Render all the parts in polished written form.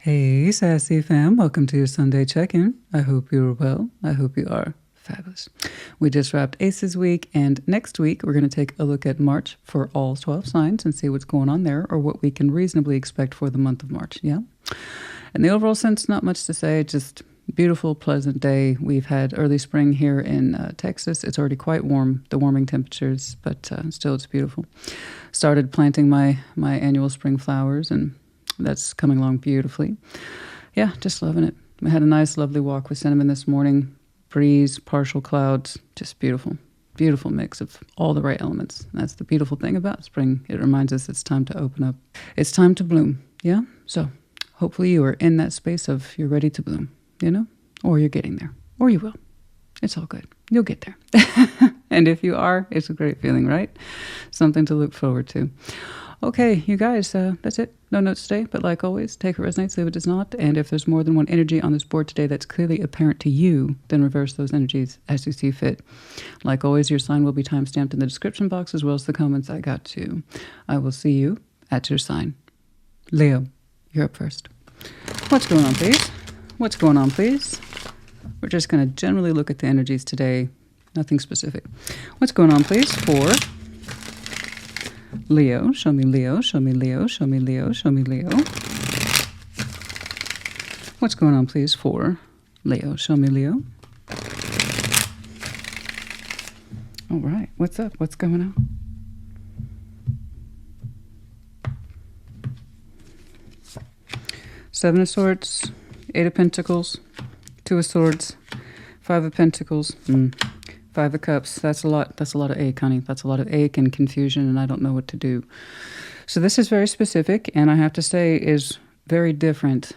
Hey, Sassy fam. Welcome to your Sunday check-in. I hope you're well. I hope you are fabulous. We just wrapped Aces week, and next week we're going to take a look at March for all 12 signs and see what's going on there or what we can reasonably expect for the month of March. Yeah? In the overall sense, not much to say, just beautiful, pleasant day. We've had early spring here in Texas. It's already quite warm, the warming temperatures, but still it's beautiful. Started planting my annual spring flowers, and that's coming along beautifully. Yeah, just loving it. We had a nice, lovely walk with Cinnamon this morning. Breeze, partial clouds, just beautiful. Beautiful mix of all the right elements. That's the beautiful thing about spring. It reminds us it's time to open up. It's time to bloom, yeah? So hopefully you are in that space of you're ready to bloom, you know? Or you're getting there. Or you will. It's all good. You'll get there. And if you are, it's a great feeling, right? Something to look forward to. Okay, you guys, that's it. No notes today, but like always, take what resonates, leave it does not. And if there's more than one energy on this board today that's clearly apparent to you, then reverse those energies as you see fit. Like always, your sign will be timestamped in the description box as well as the comments I got to. I will see you at your sign. Leo, you're up first. What's going on, please? What's going on, please? We're just going to generally look at the energies today. Nothing specific. What's going on, please, for Leo? Show me Leo, show me Leo, show me Leo, show me Leo. What's going on, please, for Leo? Show me Leo. All right, what's up? What's going on? Seven of Swords, Eight of Pentacles, Two of Swords, Five of Pentacles, Five of Cups. That's a lot. That's a lot of ache, honey. That's a lot of ache and confusion, and I don't know what to do. So this is very specific, and I have to say is very different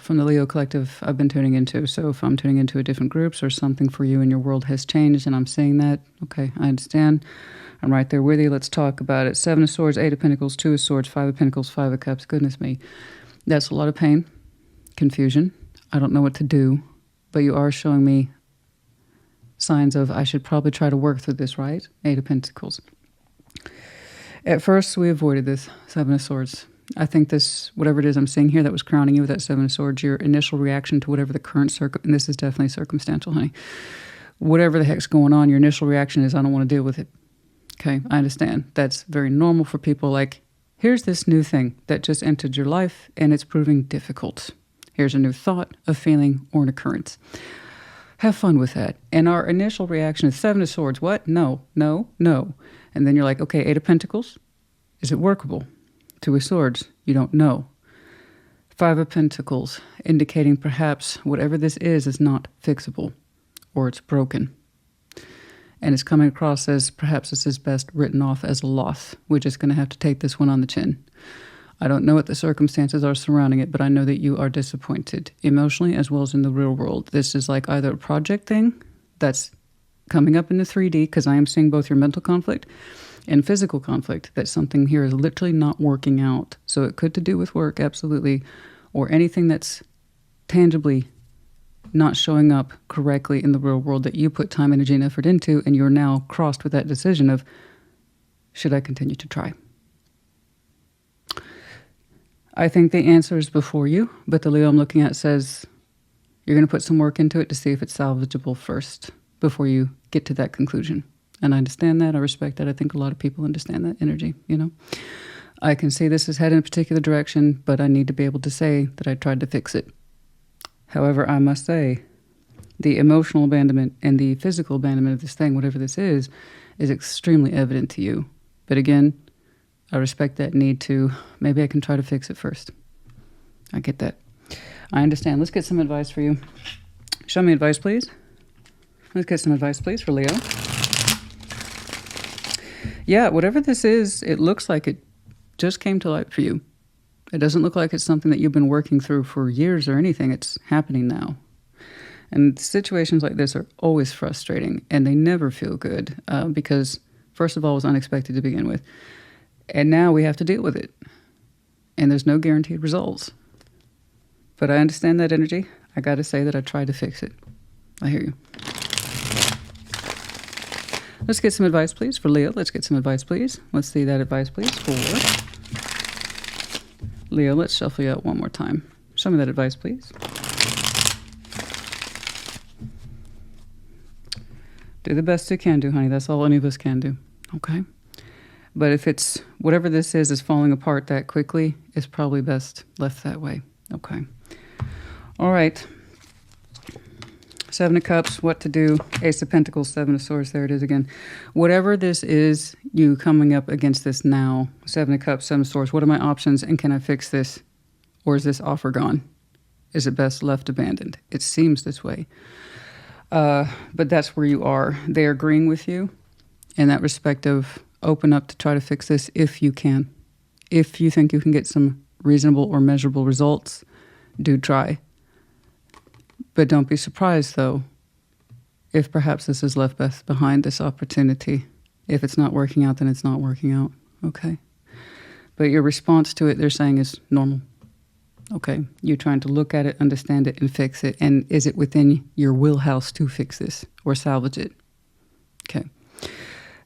from the Leo collective I've been tuning into. So if I'm tuning into a different groups or something for you and your world has changed and I'm saying that, okay, I understand. I'm right there with you. Let's talk about it. Seven of Swords, Eight of Pentacles, Two of Swords, Five of Pentacles, Five of Cups. Goodness me. That's a lot of pain, confusion. I don't know what to do, but you are showing me signs of I should probably try to work through this, right? Eight of Pentacles. At first, we avoided this Seven of Swords. I think this, whatever it is I'm seeing here that was crowning you with that Seven of Swords, your initial reaction to whatever the current and this is definitely circumstantial, honey. Whatever the heck's going on, your initial reaction is, I don't want to deal with it. Okay, I understand. That's very normal for people. Like, here's this new thing that just entered your life and it's proving difficult. Here's a new thought, a feeling, or an occurrence. Have fun with that. And our initial reaction is Seven of Swords. What? No, no, no. And then you're like, okay, Eight of Pentacles. Is it workable? Two of Swords. You don't know. Five of Pentacles, indicating perhaps whatever this is not fixable or it's broken. And it's coming across as perhaps this is best written off as a loss. We're just going to have to take this one on the chin. I don't know what the circumstances are surrounding it, but I know that you are disappointed emotionally as well as in the real world. This is like either a project thing that's coming up in the 3D, because I am seeing both your mental conflict and physical conflict, that something here is literally not working out. So it could to do with work, absolutely, or anything that's tangibly not showing up correctly in the real world that you put time, energy, and effort into, and you're now crossed with that decision of, should I continue to try? I think the answer is before you, but the Leo I'm looking at says you're going to put some work into it to see if it's salvageable first before you get to that conclusion. And I understand that. I respect that. I think a lot of people understand that energy, you know. I can see this is heading in a particular direction, but I need to be able to say that I tried to fix it. However, I must say the emotional abandonment and the physical abandonment of this thing, whatever this is extremely evident to you. But again, I respect that need to, maybe I can try to fix it first. I get that. I understand. Let's get some advice for you. Show me advice, please. Let's get some advice, please, for Leo. Yeah, whatever this is, it looks like it just came to light for you. It doesn't look like it's something that you've been working through for years or anything. It's happening now. And situations like this are always frustrating, and they never feel good because, first of all, it was unexpected to begin with. And now we have to deal with it. And there's no guaranteed results. But I understand that energy. I got to say that I tried to fix it. I hear you. Let's get some advice, please, for Leo. Let's get some advice, please. Let's see that advice, please, for Leo. Let's shuffle you out one more time. Show me that advice, please. Do the best you can do, honey. That's all any of us can do. Okay? But if it's whatever this is falling apart that quickly, it's probably best left that way. Okay. All right. Seven of Cups, what to do. Ace of Pentacles, Seven of Swords. There it is again. Whatever this is, you coming up against this now. Seven of Cups, Seven of Swords. What are my options and can I fix this? Or is this offer gone? Is it best left abandoned? It seems this way. But that's where you are. They're agreeing with you in that respect of open up to try to fix this if you can. If you think you can get some reasonable or measurable results, do try. But don't be surprised, though, if perhaps this is left behind, this opportunity. If it's not working out, then it's not working out. Okay? But your response to it, they're saying, is normal. Okay? You're trying to look at it, understand it, and fix it. And is it within your wheelhouse to fix this or salvage it? Okay.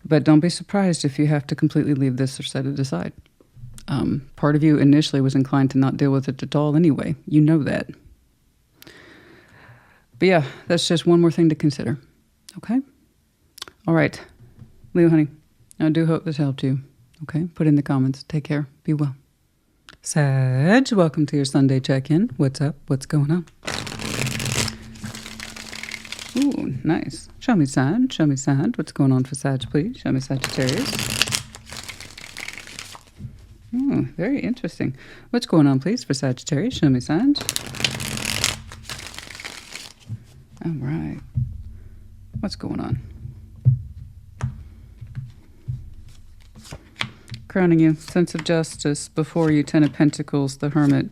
But don't be surprised if you have to completely leave this or set it aside. Part of you initially was inclined to not deal with it at all anyway. You know that. But yeah, that's just one more thing to consider. Okay? All right. Leo, honey, I do hope this helped you. Okay? Put in the comments. Take care. Be well. Sag, welcome to your Sunday check-in. What's up? What's going on? Ooh, nice. Show me Sag. Show me Sag. What's going on for Sag, please? Show me Sagittarius. Ooh, very interesting. What's going on, please, for Sagittarius? Show me Sag. All right. What's going on? Crowning you. Sense of justice. Before you, Ten of Pentacles, the Hermit.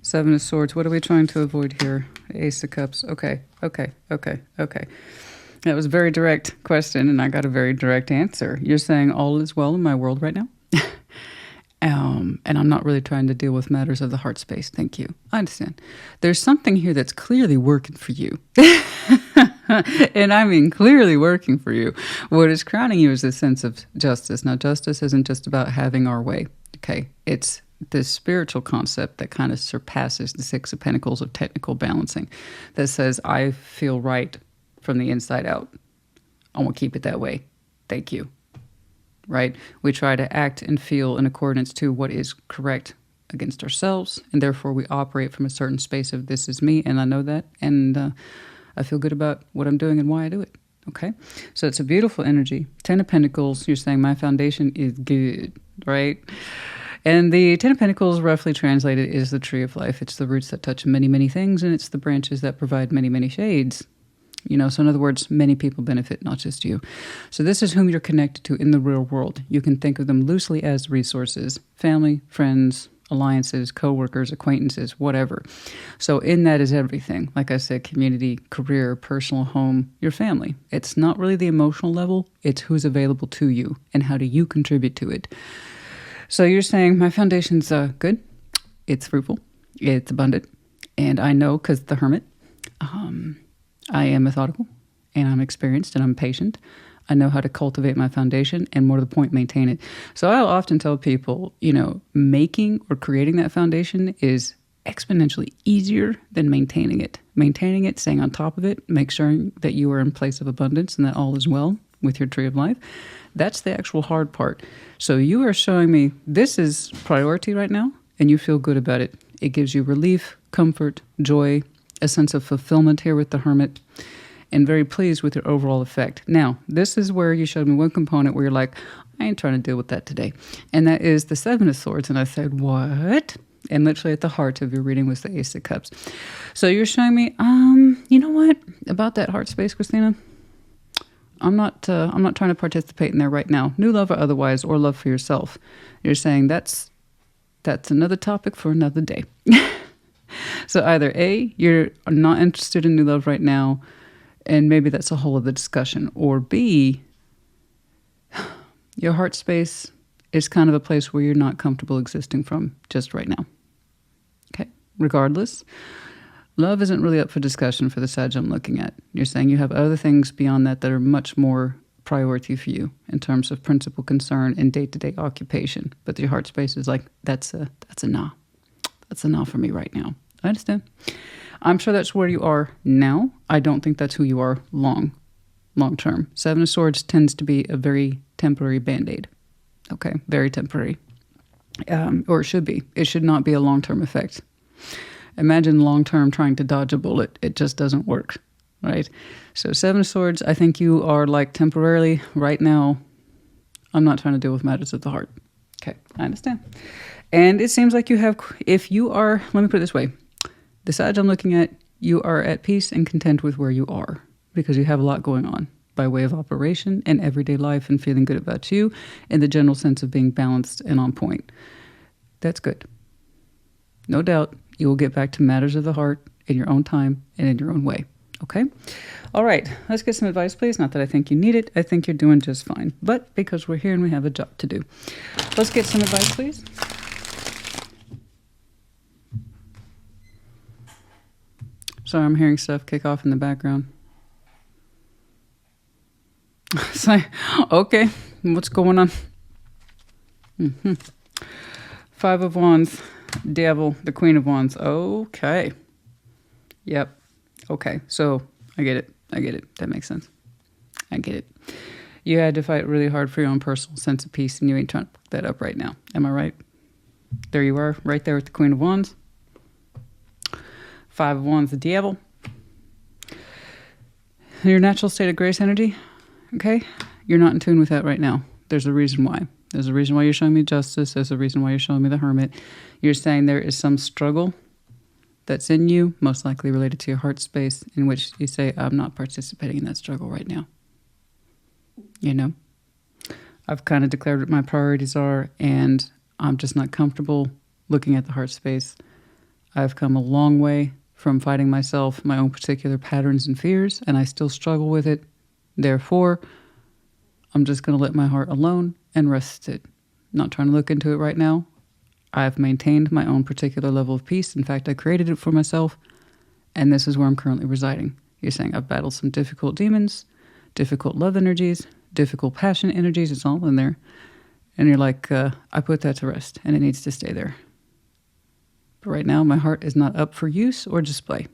Seven of Swords. What are we trying to avoid here? Ace of Cups. Okay. That was a very direct question, and I got a very direct answer. You're saying all is well in my world right now? And I'm not really trying to deal with matters of the heart space. Thank you. I understand. There's something here that's clearly working for you. And I mean clearly working for you. What is crowning you is this sense of justice. Now, justice isn't just about having our way. Okay? It's this spiritual concept that kind of surpasses the Six of Pentacles of technical balancing. That says, I feel right from the inside out. I want to keep it that way. Thank you. Right? We try to act and feel in accordance to what is correct against ourselves, and therefore we operate from a certain space of this is me, and I know that, and I feel good about what I'm doing and why I do it. Okay? So it's a beautiful energy. Ten of Pentacles, you're saying my foundation is good, right? And the Ten of Pentacles, roughly translated, is the tree of life. It's the roots that touch many, many things, and it's the branches that provide many, many shades. You know, so in other words, many people benefit, not just you. So this is whom you're connected to in the real world. You can think of them loosely as resources, family, friends, alliances, co-workers, acquaintances, whatever. So in that is everything. Like I said, community, career, personal home, your family. It's not really the emotional level. It's who's available to you and how do you contribute to it. So you're saying my foundation's good. It's fruitful. It's abundant. And I know because the Hermit, I am methodical, and I'm experienced, and I'm patient. I know how to cultivate my foundation, and more to the point, maintain it. So I'll often tell people, you know, making or creating that foundation is exponentially easier than maintaining it. Maintaining it, staying on top of it, make sure that you are in place of abundance and that all is well with your tree of life. That's the actual hard part. So you are showing me this is priority right now, and you feel good about it. It gives you relief, comfort, joy, a sense of fulfillment here with the Hermit, and very pleased with your overall effect. Now, this is where you showed me one component where you're like, I ain't trying to deal with that today. And that is the Seven of Swords. And I said, what? And literally at the heart of your reading was the Ace of Cups. So you're showing me, you know what? About that heart space, Christina, I'm not trying to participate in there right now. New love or otherwise, or love for yourself. You're saying that's another topic for another day. So either A, you're not interested in new love right now, and maybe that's a whole other discussion, or B, your heart space is kind of a place where you're not comfortable existing from just right now. Okay? Regardless, love isn't really up for discussion for the Sag I'm looking at. You're saying you have other things beyond that are much more priority for you in terms of principal concern and day-to-day occupation. But your heart space is like, that's a nah. That's a nah for me right now. I understand. I'm sure that's where you are now. I don't think that's who you are long term. Seven of Swords tends to be a very temporary band-aid. Okay, very temporary. Or it should be. It should not be a long-term effect. Imagine long-term trying to dodge a bullet. It just doesn't work, right? So Seven of Swords, I think you are like temporarily right now. I'm not trying to deal with matters of the heart. Okay, I understand. And it seems like you have, if you are, let me put it this way. The side I'm looking at, you are at peace and content with where you are because you have a lot going on by way of operation and everyday life and feeling good about you in the general sense of being balanced and on point. That's good. No doubt you will get back to matters of the heart in your own time and in your own way. Okay? All right. Let's get some advice, please. Not that I think you need it. I think you're doing just fine. But because we're here and we have a job to do. Let's get some advice, please. Sorry, I'm hearing stuff kick off in the background. It's like, okay, what's going on? Five of Wands, Devil, the Queen of Wands. Okay. Yep. Okay, so I get it. That makes sense. I get it. You had to fight really hard for your own personal sense of peace, and you ain't trying to pick that up right now. Am I right? There you are, right there with the Queen of Wands. Five of Wands, the Devil. Your natural state of grace energy, okay? You're not in tune with that right now. There's a reason why. There's a reason why you're showing me Justice. There's a reason why you're showing me the Hermit. You're saying there is some struggle that's in you, most likely related to your heart space, in which you say, I'm not participating in that struggle right now. You know? I've kind of declared what my priorities are, and I'm just not comfortable looking at the heart space. I've come a long way from fighting myself, my own particular patterns and fears, and I still struggle with it. Therefore, I'm just going to let my heart alone and rest it. Not trying to look into it right now. I've maintained my own particular level of peace. In fact, I created it for myself, and this is where I'm currently residing. You're saying I've battled some difficult demons, difficult love energies, difficult passion energies. It's all in there. And you're like, I put that to rest, and it needs to stay there. But right now, my heart is not up for use or display.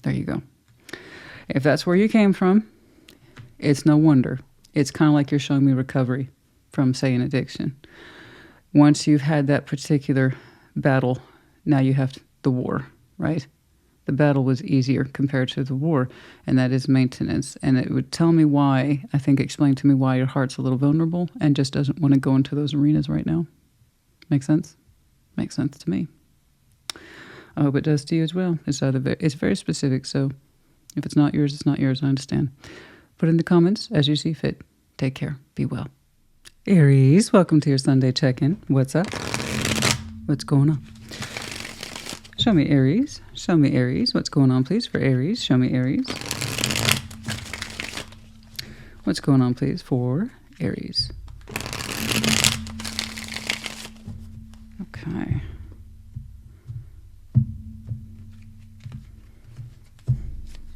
There you go. If that's where you came from, it's no wonder. It's kind of like you're showing me recovery from, say, an addiction. Once you've had that particular battle, now you have the war, right? The battle was easier compared to the war, and that is maintenance. And it would tell me why, I think explain to me why your heart's a little vulnerable and just doesn't want to go into those arenas right now. Make sense? Makes sense to me. I hope it does to you as well. It's very specific, so if it's not yours, it's not yours. I understand. Put in the comments as you see fit. Take care. Be well. Aries, welcome to your Sunday check-in. What's up? What's going on? Show me Aries. Show me Aries. What's going on, please, for Aries? Show me Aries. What's going on, please, for Aries? Okay.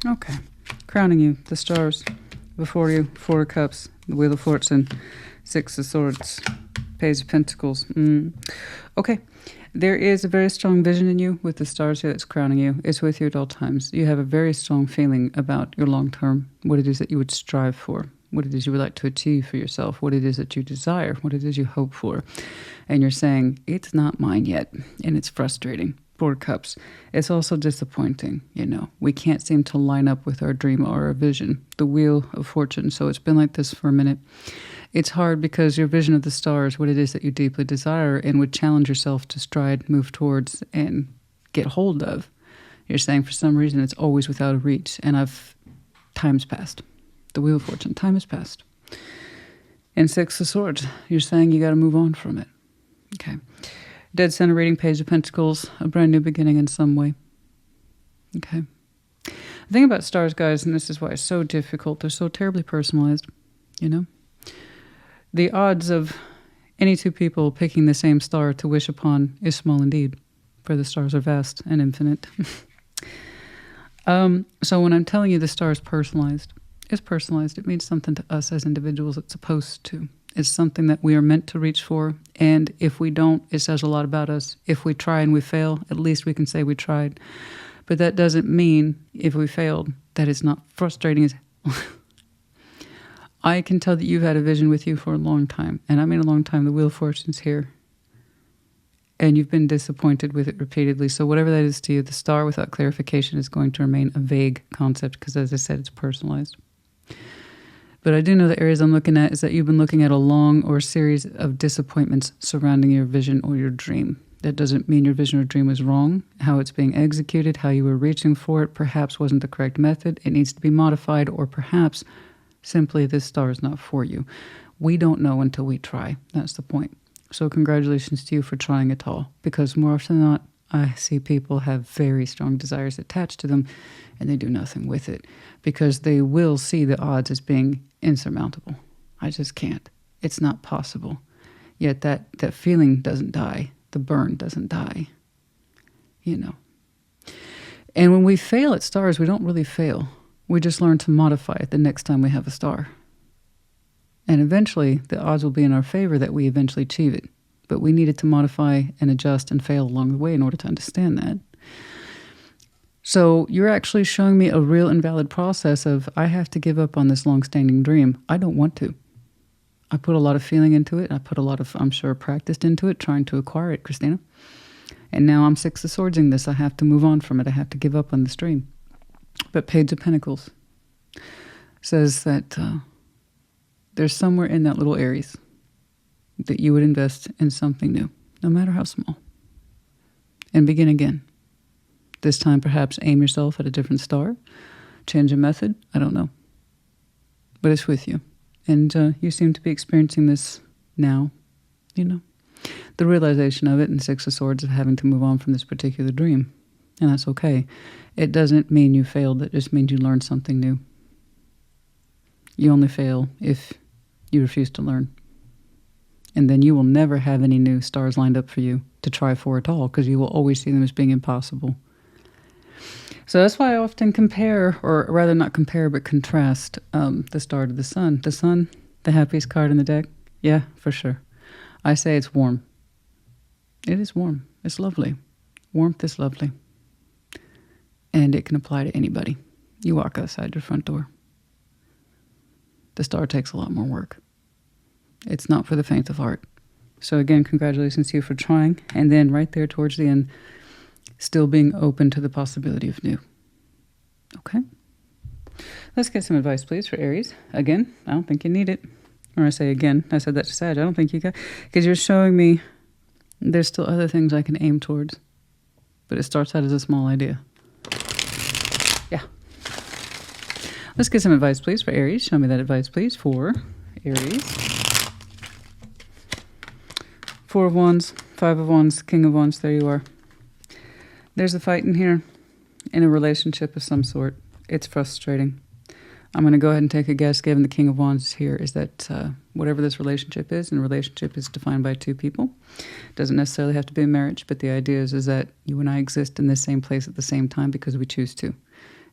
Okay. Crowning you, the stars before you, Four of Cups, the Wheel of Fortune, Six of Swords, Page of Pentacles. Okay. There is a very strong vision in you with the stars here that's crowning you. It's with you at all times. You have a very strong feeling about your long term, what it is that you would strive for, what it is you would like to achieve for yourself, what it is that you desire, what it is you hope for. And you're saying, it's not mine yet, and it's frustrating. Four Cups. It's also disappointing, you know. We can't seem to line up with our dream or our vision, the Wheel of Fortune. So it's been like this for a minute. It's hard because your vision of the stars, what it is that you deeply desire and would challenge yourself to stride, move towards, and get hold of. You're saying for some reason it's always without a reach, and time's passed. The Wheel of Fortune, time has passed. And Six of Swords, you're saying you got to move on from it. Okay. Dead center reading, Page of Pentacles, a brand new beginning in some way. Okay. The thing about stars, guys, and this is why it's so difficult, they're so terribly personalized, you know? The odds of any two people picking the same star to wish upon is small indeed, for the stars are vast and infinite. So when I'm telling you the star is personalized, it's personalized. It means something to us as individuals. It's supposed to. It's something that we are meant to reach for. And if we don't, it says a lot about us. If we try and we fail, at least we can say we tried. But that doesn't mean, if we failed, that it's not frustrating as I can tell that you've had a vision with you for a long time. And I mean a long time. The Wheel of Fortune's here. And you've been disappointed with it repeatedly. So whatever that is to you, the star without clarification is going to remain a vague concept because, as I said, it's personalized. But I do know the areas I'm looking at is that you've been looking at a long or series of disappointments surrounding your vision or your dream. That doesn't mean your vision or dream was wrong. How it's being executed, how you were reaching for it, perhaps wasn't the correct method. It needs to be modified, or perhaps simply this star is not for you. We don't know until we try. That's the point. So congratulations to you for trying it all, because more often than not, I see people have very strong desires attached to them and they do nothing with it because they will see the odds as being insurmountable. I just can't. It's not possible. Yet that feeling doesn't die. The burn doesn't die. You know. And when we fail at stars, we don't really fail. We just learn to modify it the next time we have a star. And eventually, the odds will be in our favor that we eventually achieve it. But we needed to modify and adjust and fail along the way in order to understand that. So you're actually showing me a real and valid process of, I have to give up on this long-standing dream. I don't want to. I put a lot of feeling into it. I put a lot of, I'm sure, practice into it, trying to acquire it, Christina. And now I'm Six of Swords in this. I have to move on from it. I have to give up on this dream. But Page of Pentacles says that there's somewhere in that little Aries that you would invest in something new, no matter how small, and begin again. This time, perhaps aim yourself at a different star, change a method. I don't know. But it's with you. And you seem to be experiencing this now, you know. The realization of it, and Six of Swords, of having to move on from this particular dream. And that's okay. It doesn't mean you failed. It just means you learned something new. You only fail if you refuse to learn. And then you will never have any new stars lined up for you to try for at all, because you will always see them as being impossible. So that's why I often compare, or rather not compare, but contrast the star to the sun. The sun, the happiest card in the deck? Yeah, for sure. I say it's warm. It is warm. It's lovely. Warmth is lovely. And it can apply to anybody. You walk outside your front door. The star takes a lot more work. It's not for the faint of heart. So again, congratulations to you for trying. And then right there towards the end, still being open to the possibility of new. Okay? Let's get some advice, please, for Aries. Again, I don't think you need it. Or I say again, I said that to Sag. I don't think you got, because you're showing me there's still other things I can aim towards. But it starts out as a small idea. Yeah. Let's get some advice, please, for Aries. Show me that advice, please, for Aries. Four of Wands, Five of Wands, King of Wands. There you are. There's a fight in here in a relationship of some sort. It's frustrating. I'm going to go ahead and take a guess, given the King of Wands here, is that whatever this relationship is, and a relationship is defined by two people. It doesn't necessarily have to be a marriage, but the idea is that you and I exist in the same place at the same time because we choose to.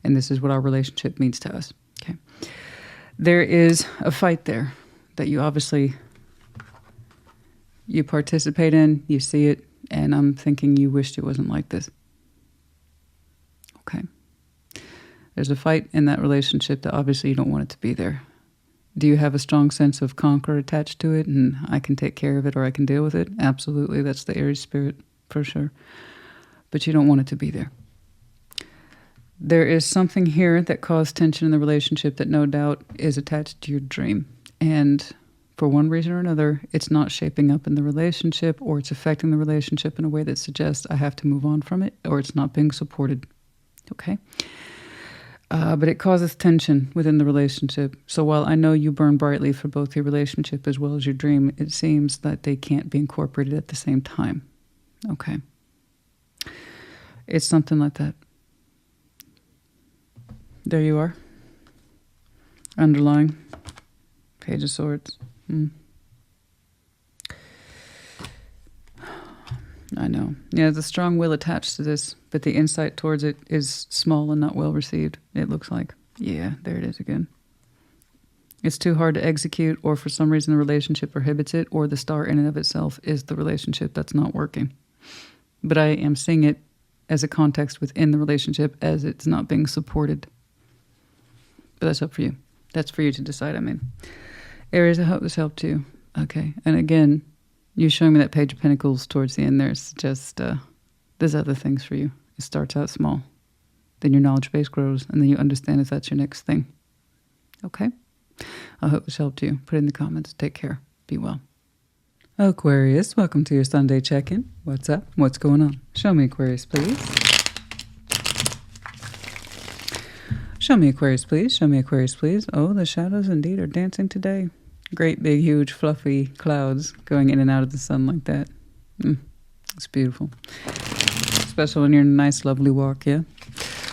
And this is what our relationship means to us. Okay. There is a fight there that you obviously, you participate in, you see it, and I'm thinking you wished it wasn't like this. Okay. There's a fight in that relationship that obviously you don't want it to be there. Do you have a strong sense of conquer attached to it, and I can take care of it or I can deal with it? Absolutely. That's the Aries spirit for sure. But you don't want it to be there. There is something here that caused tension in the relationship that no doubt is attached to your dream. And for one reason or another, it's not shaping up in the relationship, or it's affecting the relationship in a way that suggests I have to move on from it, or it's not being supported. Okay? But it causes tension within the relationship. So while I know you burn brightly for both your relationship as well as your dream, it seems that they can't be incorporated at the same time. Okay. It's something like that. There you are. Underlying. Page of Swords. I know. Yeah, there's a strong will attached to this, but the insight towards it is small and not well received, it looks like. Yeah, there it is again. It's too hard to execute, or for some reason the relationship prohibits it, or the star in and of itself is the relationship that's not working. But I am seeing it as a context within the relationship as it's not being supported. But that's up for you. That's for you to decide, I mean. Aries, I hope this helped you. Okay. And again, you showing me that Page of Pentacles towards the end there suggests there's other things for you. It starts out small. Then your knowledge base grows, and then you understand if that's your next thing. Okay? I hope this helped you. Put it in the comments. Take care. Be well. Aquarius, welcome to your Sunday check-in. What's up? What's going on? Show me Aquarius, please. Show me Aquarius, please. Show me Aquarius, please. Oh, the shadows indeed are dancing today. Great big, huge, fluffy clouds going in and out of the sun like that. It's beautiful. Especially when you're in a nice, lovely walk, yeah?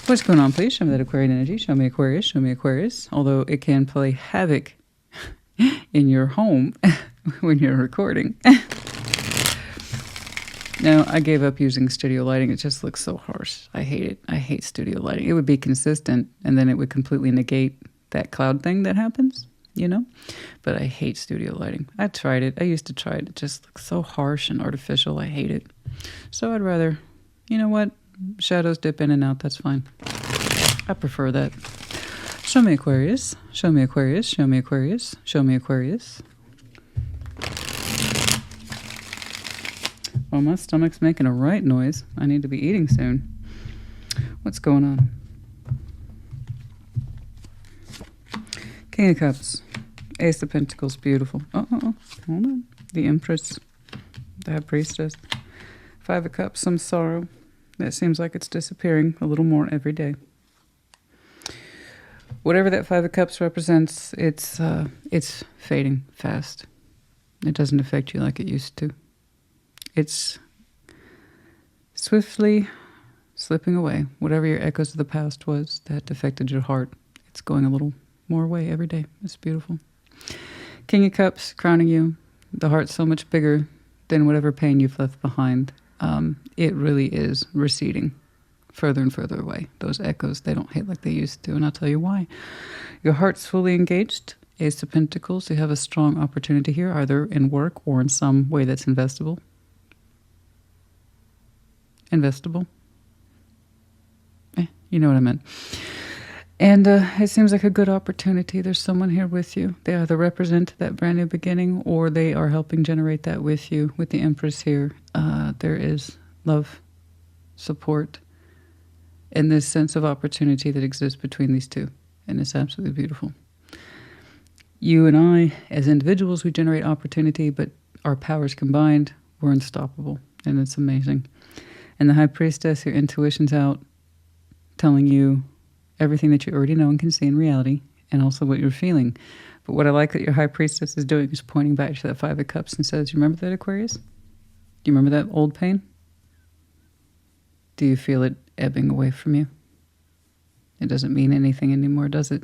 What's going on, please? Show me that Aquarian energy. Show me Aquarius. Show me Aquarius. Although it can play havoc in your home when you're recording. No, I gave up using studio lighting. It just looks so harsh. I hate it. I hate studio lighting. It would be consistent, and then it would completely negate that cloud thing that happens, you know? But I hate studio lighting. I tried it. I used to try it. It just looks so harsh and artificial. I hate it. So I'd rather, you know what? Shadows dip in and out. That's fine. I prefer that. Show me Aquarius. Show me Aquarius. Show me Aquarius. Show me Aquarius. Well, my stomach's making a right noise. I need to be eating soon. What's going on? King of Cups. Ace of Pentacles. Beautiful. Hold on. The Empress. The High Priestess. Five of Cups. Some sorrow. That seems like it's disappearing a little more every day. Whatever that Five of Cups represents, it's fading fast. It doesn't affect you like it used to. It's swiftly slipping away. Whatever your echoes of the past was that affected your heart, it's going a little more away every day. It's beautiful. King of Cups crowning you. The heart's so much bigger than whatever pain you've left behind. It really is receding further and further away. Those echoes, they don't hit like they used to, and I'll tell you why. Your heart's fully engaged. Ace of Pentacles, you have a strong opportunity here, either in work or in some way that's investable. You know what I meant. And it seems like a good opportunity. There's someone here with you. They either represent that brand new beginning, or they are helping generate that with you. With the Empress here, there is love, support, and this sense of opportunity that exists between these two. And it's absolutely beautiful. You and I, as individuals, we generate opportunity, but our powers combined, we're unstoppable. And it's amazing. And the High Priestess, your intuition's out, telling you everything that you already know and can see in reality, and also what you're feeling. But what I like that your High Priestess is doing is pointing back to that Five of Cups and says, you remember that, Aquarius? Do you remember that old pain? Do you feel it ebbing away from you? It doesn't mean anything anymore, does it?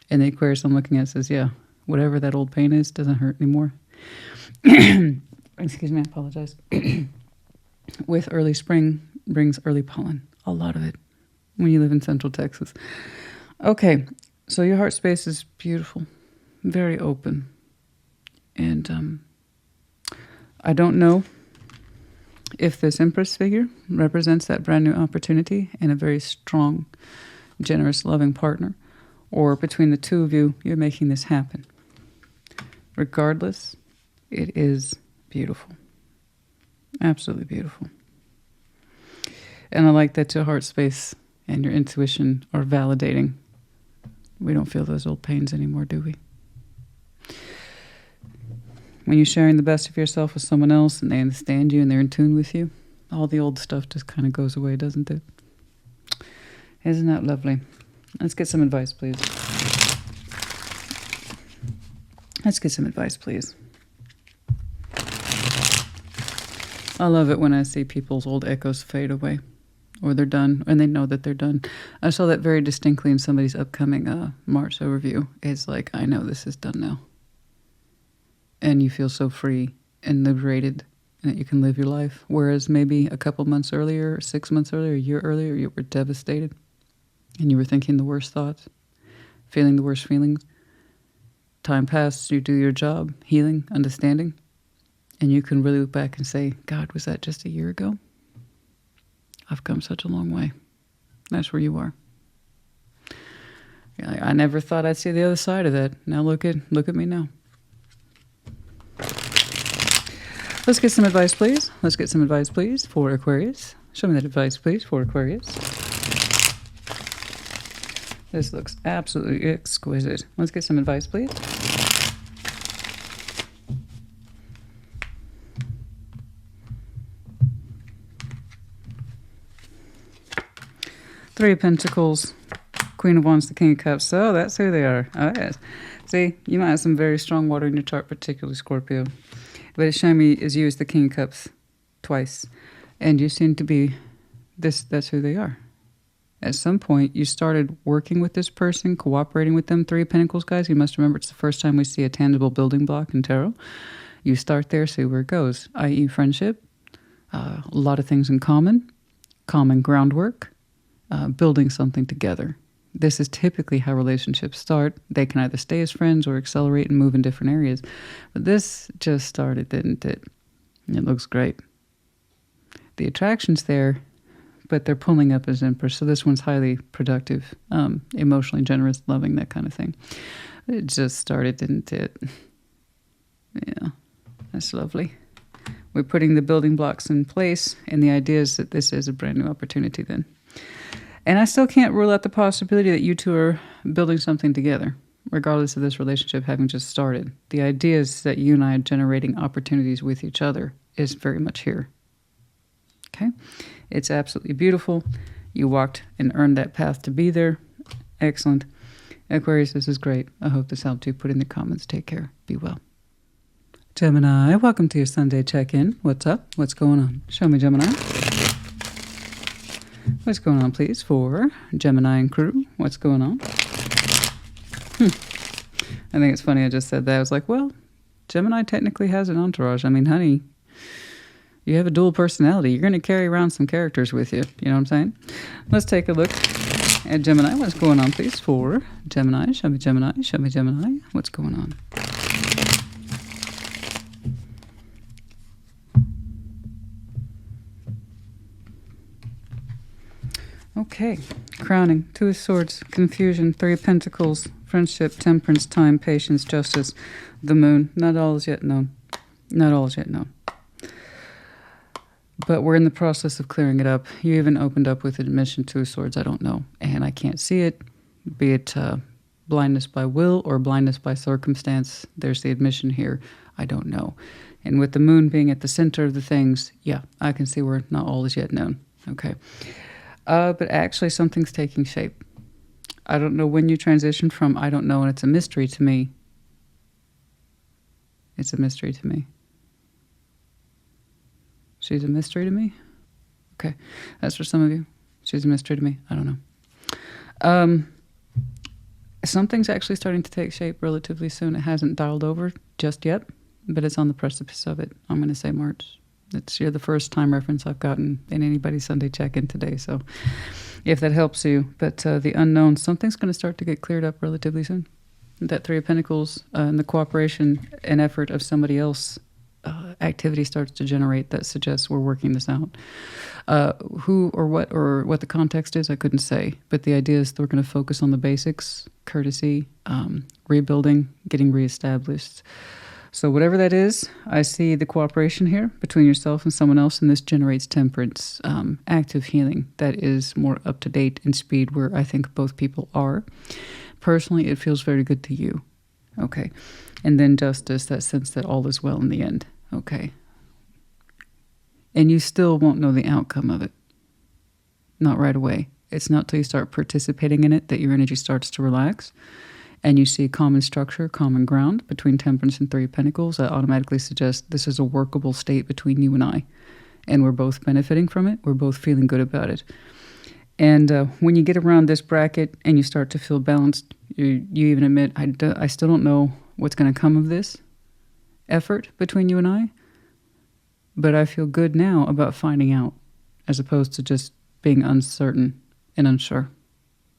And the Aquarius I'm looking at says, yeah, whatever that old pain is doesn't hurt anymore. Excuse me, I apologize. With early spring brings early pollen. A lot of it. When you live in Central Texas. Okay, so your heart space is beautiful. Very open. And I don't know if this Empress figure represents that brand new opportunity and a very strong, generous, loving partner, or between the two of you, you're making this happen. Regardless, it is beautiful. Absolutely beautiful. And I like that your heart space and your intuition are validating. We don't feel those old pains anymore, do we? When you're sharing the best of yourself with someone else and they understand you and they're in tune with you, all the old stuff just kind of goes away, doesn't it? Isn't that lovely? Let's get some advice, please. Let's get some advice, please. I love it when I see people's old echoes fade away, or they're done, and they know that they're done. I saw that very distinctly in somebody's upcoming March overview. It's like, I know this is done now. And you feel so free and liberated and that you can live your life. Whereas maybe a couple months earlier, 6 months earlier, a year earlier, you were devastated and you were thinking the worst thoughts, feeling the worst feelings. time passes, you do your job, healing, understanding, and you can really look back and say, God, was that just a year ago? I've come such a long way. That's where you are. I never thought I'd see the other side of that. Now look at me now. Let's get some advice, please. Let's get some advice, please, for Aquarius. Show me that advice, please, for Aquarius. This looks absolutely exquisite. Let's get some advice, please. Three of Pentacles, Queen of Wands, the King of Cups. So that's who they are. Oh, yes. See, you might have some very strong water in your chart, particularly Scorpio. But it's showing me is you as the King of Cups twice. And you seem to be this. That's who they are. At some point, you started working with this person, cooperating with them. Three of Pentacles, guys. You must remember it's the first time we see a tangible building block in tarot. You start there, see where it goes, i.e. friendship, a lot of things in common groundwork, building something together. This is typically how relationships start. They can either stay as friends or accelerate and move in different areas. But this just started, didn't it? It looks great. The attraction's there, but they're pulling up as Empress. So this one's highly productive, emotionally generous, loving, that kind of thing. It just started, didn't it? Yeah, that's lovely. We're putting the building blocks in place, and the idea is that this is a brand new opportunity then. And I still can't rule out the possibility that you two are building something together, regardless of this relationship having just started. The idea is that you and I are generating opportunities with each other is very much here. Okay? It's absolutely beautiful. You walked and earned that path to be there. Excellent. Aquarius, this is great. I hope this helped you. Put in the comments. Take care. Be well. Gemini, welcome to your Sunday check-in. What's up? What's going on? Show me, Gemini. What's going on, please, for Gemini and crew? What's going on? I think it's funny I just said that. I was like, well, Gemini technically has an entourage. I mean, honey, you have a dual personality. You're going to carry around some characters with you. You know what I'm saying? Let's take a look at Gemini. What's going on, please, for Gemini? Show me Gemini. Show me Gemini. What's going on? Okay, crowning, Two of Swords, confusion, Three of Pentacles, friendship, temperance, time, patience, justice, the moon. Not all is yet known. Not all is yet known. But we're in the process of clearing it up. You even opened up with admission, Two of Swords, I don't know. And I can't see it, be it blindness by will or blindness by circumstance. There's the admission here. I don't know. And with the moon being at the center of the things, yeah, I can see where not all is yet known. Okay. But actually something's taking shape. I don't know when you transition from I don't know, and it's a mystery to me. It's a mystery to me. She's a mystery to me? Okay. That's for some of you. She's a mystery to me. I don't know. Something's actually starting to take shape relatively soon. It hasn't dialed over just yet, but it's on the precipice of it. I'm going to say March. You're the first time reference I've gotten in anybody's Sunday check-in today, so if that helps you. But the unknown, something's going to start to get cleared up relatively soon. That Three of Pentacles and the cooperation and effort of somebody else, activity starts to generate that suggests we're working this out. Who or what the context is, I couldn't say. But the idea is that we're going to focus on the basics, courtesy, rebuilding, getting reestablished. So whatever that is, I see the cooperation here between yourself and someone else, and this generates temperance, active healing that is more up-to-date in speed where I think both people are. Personally, it feels very good to you. Okay. And then justice, that sense that all is well in the end. Okay. And you still won't know the outcome of it. Not right away. It's not till you start participating in it that your energy starts to relax. And you see common structure, common ground between Temperance and Three of Pentacles, that automatically suggests this is a workable state between you and I. And we're both benefiting from it. We're both feeling good about it. And when you get around this bracket and you start to feel balanced, you even admit, I still don't know what's going to come of this effort between you and I. But I feel good now about finding out, as opposed to just being uncertain and unsure.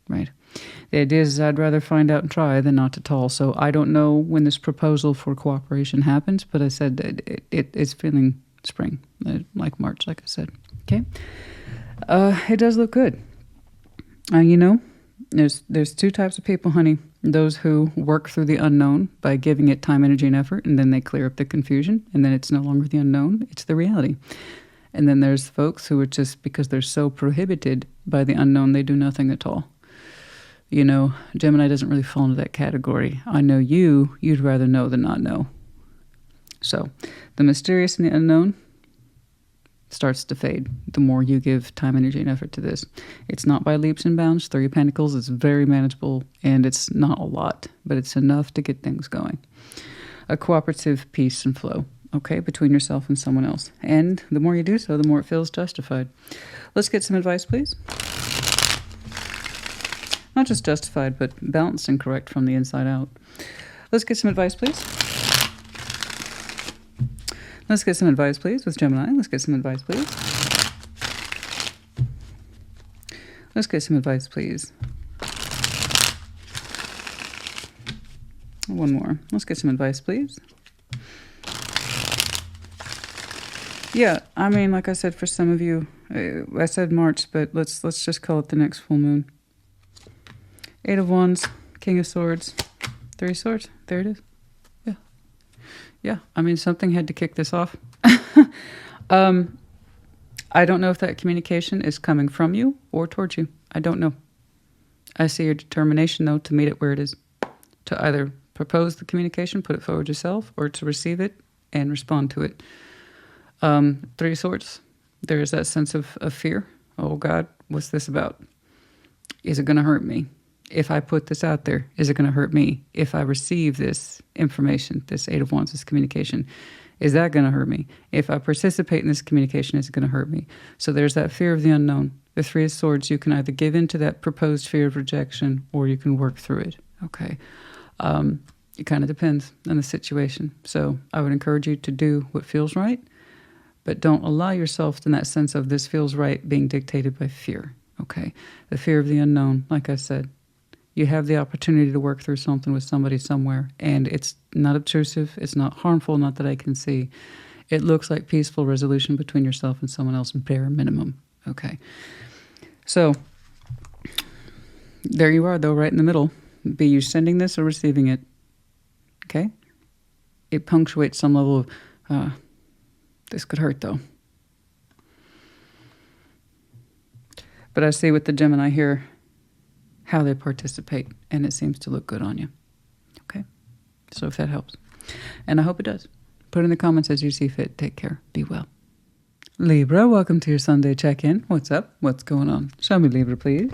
right? The idea is I'd rather find out and try than not at all. So I don't know when this proposal for cooperation happens, but I said that it's feeling spring, like March, like I said. Okay. It does look good. You know, there's two types of people, honey. Those who work through the unknown by giving it time, energy, and effort, and then they clear up the confusion, and then it's no longer the unknown, it's the reality. And then there's folks who are just, because they're so prohibited by the unknown, they do nothing at all. You know, Gemini doesn't really fall into that category. I know you'd rather know than not know. So, the mysterious and the unknown starts to fade the more you give time, energy, and effort to this. It's not by leaps and bounds. 3 of Pentacles is very manageable, and it's not a lot, but it's enough to get things going. A cooperative peace and flow, okay, between yourself and someone else. And the more you do so, the more it feels justified. Let's get some advice, please. Not just justified, but balanced and correct from the inside out. Let's get some advice, please. Let's get some advice, please, with Gemini. Let's get some advice, please. Let's get some advice, please. One more. Let's get some advice, please. Yeah, I mean, like I said, for some of you, I said March, but let's just call it the next full moon. 8 of Wands, King of Swords, 3 of Swords. There it is. Yeah. Yeah, I mean, something had to kick this off. I don't know if that communication is coming from you or towards you. I don't know. I see your determination, though, to meet it where it is. To either propose the communication, put it forward yourself, or to receive it and respond to it. 3 of Swords. There is that sense of fear. Oh, God, what's this about? Is it going to hurt me? If I put this out there, is it going to hurt me? If I receive this information, this 8 of Wands, this communication, is that going to hurt me? If I participate in this communication, is it going to hurt me? So there's that fear of the unknown. The 3 of Swords, you can either give in to that proposed fear of rejection or you can work through it. Okay. It kind of depends on the situation. So I would encourage you to do what feels right, but don't allow yourself in that sense of this feels right being dictated by fear. Okay. The fear of the unknown, like I said. You have the opportunity to work through something with somebody somewhere, and it's not obtrusive, it's not harmful, not that I can see. It looks like peaceful resolution between yourself and someone else, bare minimum. Okay. So, there you are, though, right in the middle. Be you sending this or receiving it. Okay? It punctuates some level of, this could hurt, though. But I see with the Gemini here, how they participate, and it seems to look good on you. Okay? So if that helps. And I hope it does. Put in the comments as you see fit. Take care. Be well. Libra, welcome to your Sunday check-in. What's up? What's going on? Show me Libra, please.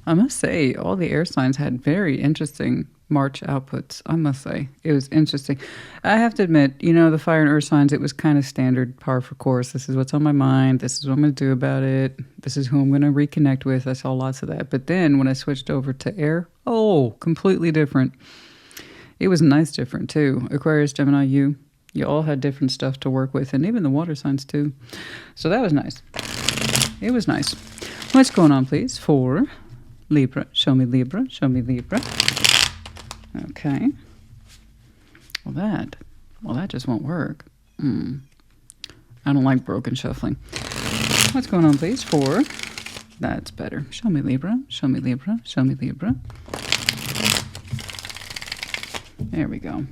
I must say, all the air signs had very interesting March outputs. I must say, it was interesting. I have to admit, you know, the fire and earth signs, it was kind of standard par for course. This is what's on my mind. This is what I'm going to do about it. This is who I'm going to reconnect with. I saw lots of that. But then when I switched over to air, oh, completely different. It was nice different too. Aquarius, Gemini, you all had different stuff to work with, and even the water signs too. So that was nice. It was nice. What's going on, please, for Libra? Show me Libra. Show me Libra. Okay. Well, that just won't work. I don't like broken shuffling. What's going on, please, for... That's better. Show me Libra. Show me Libra. Show me Libra. There we go.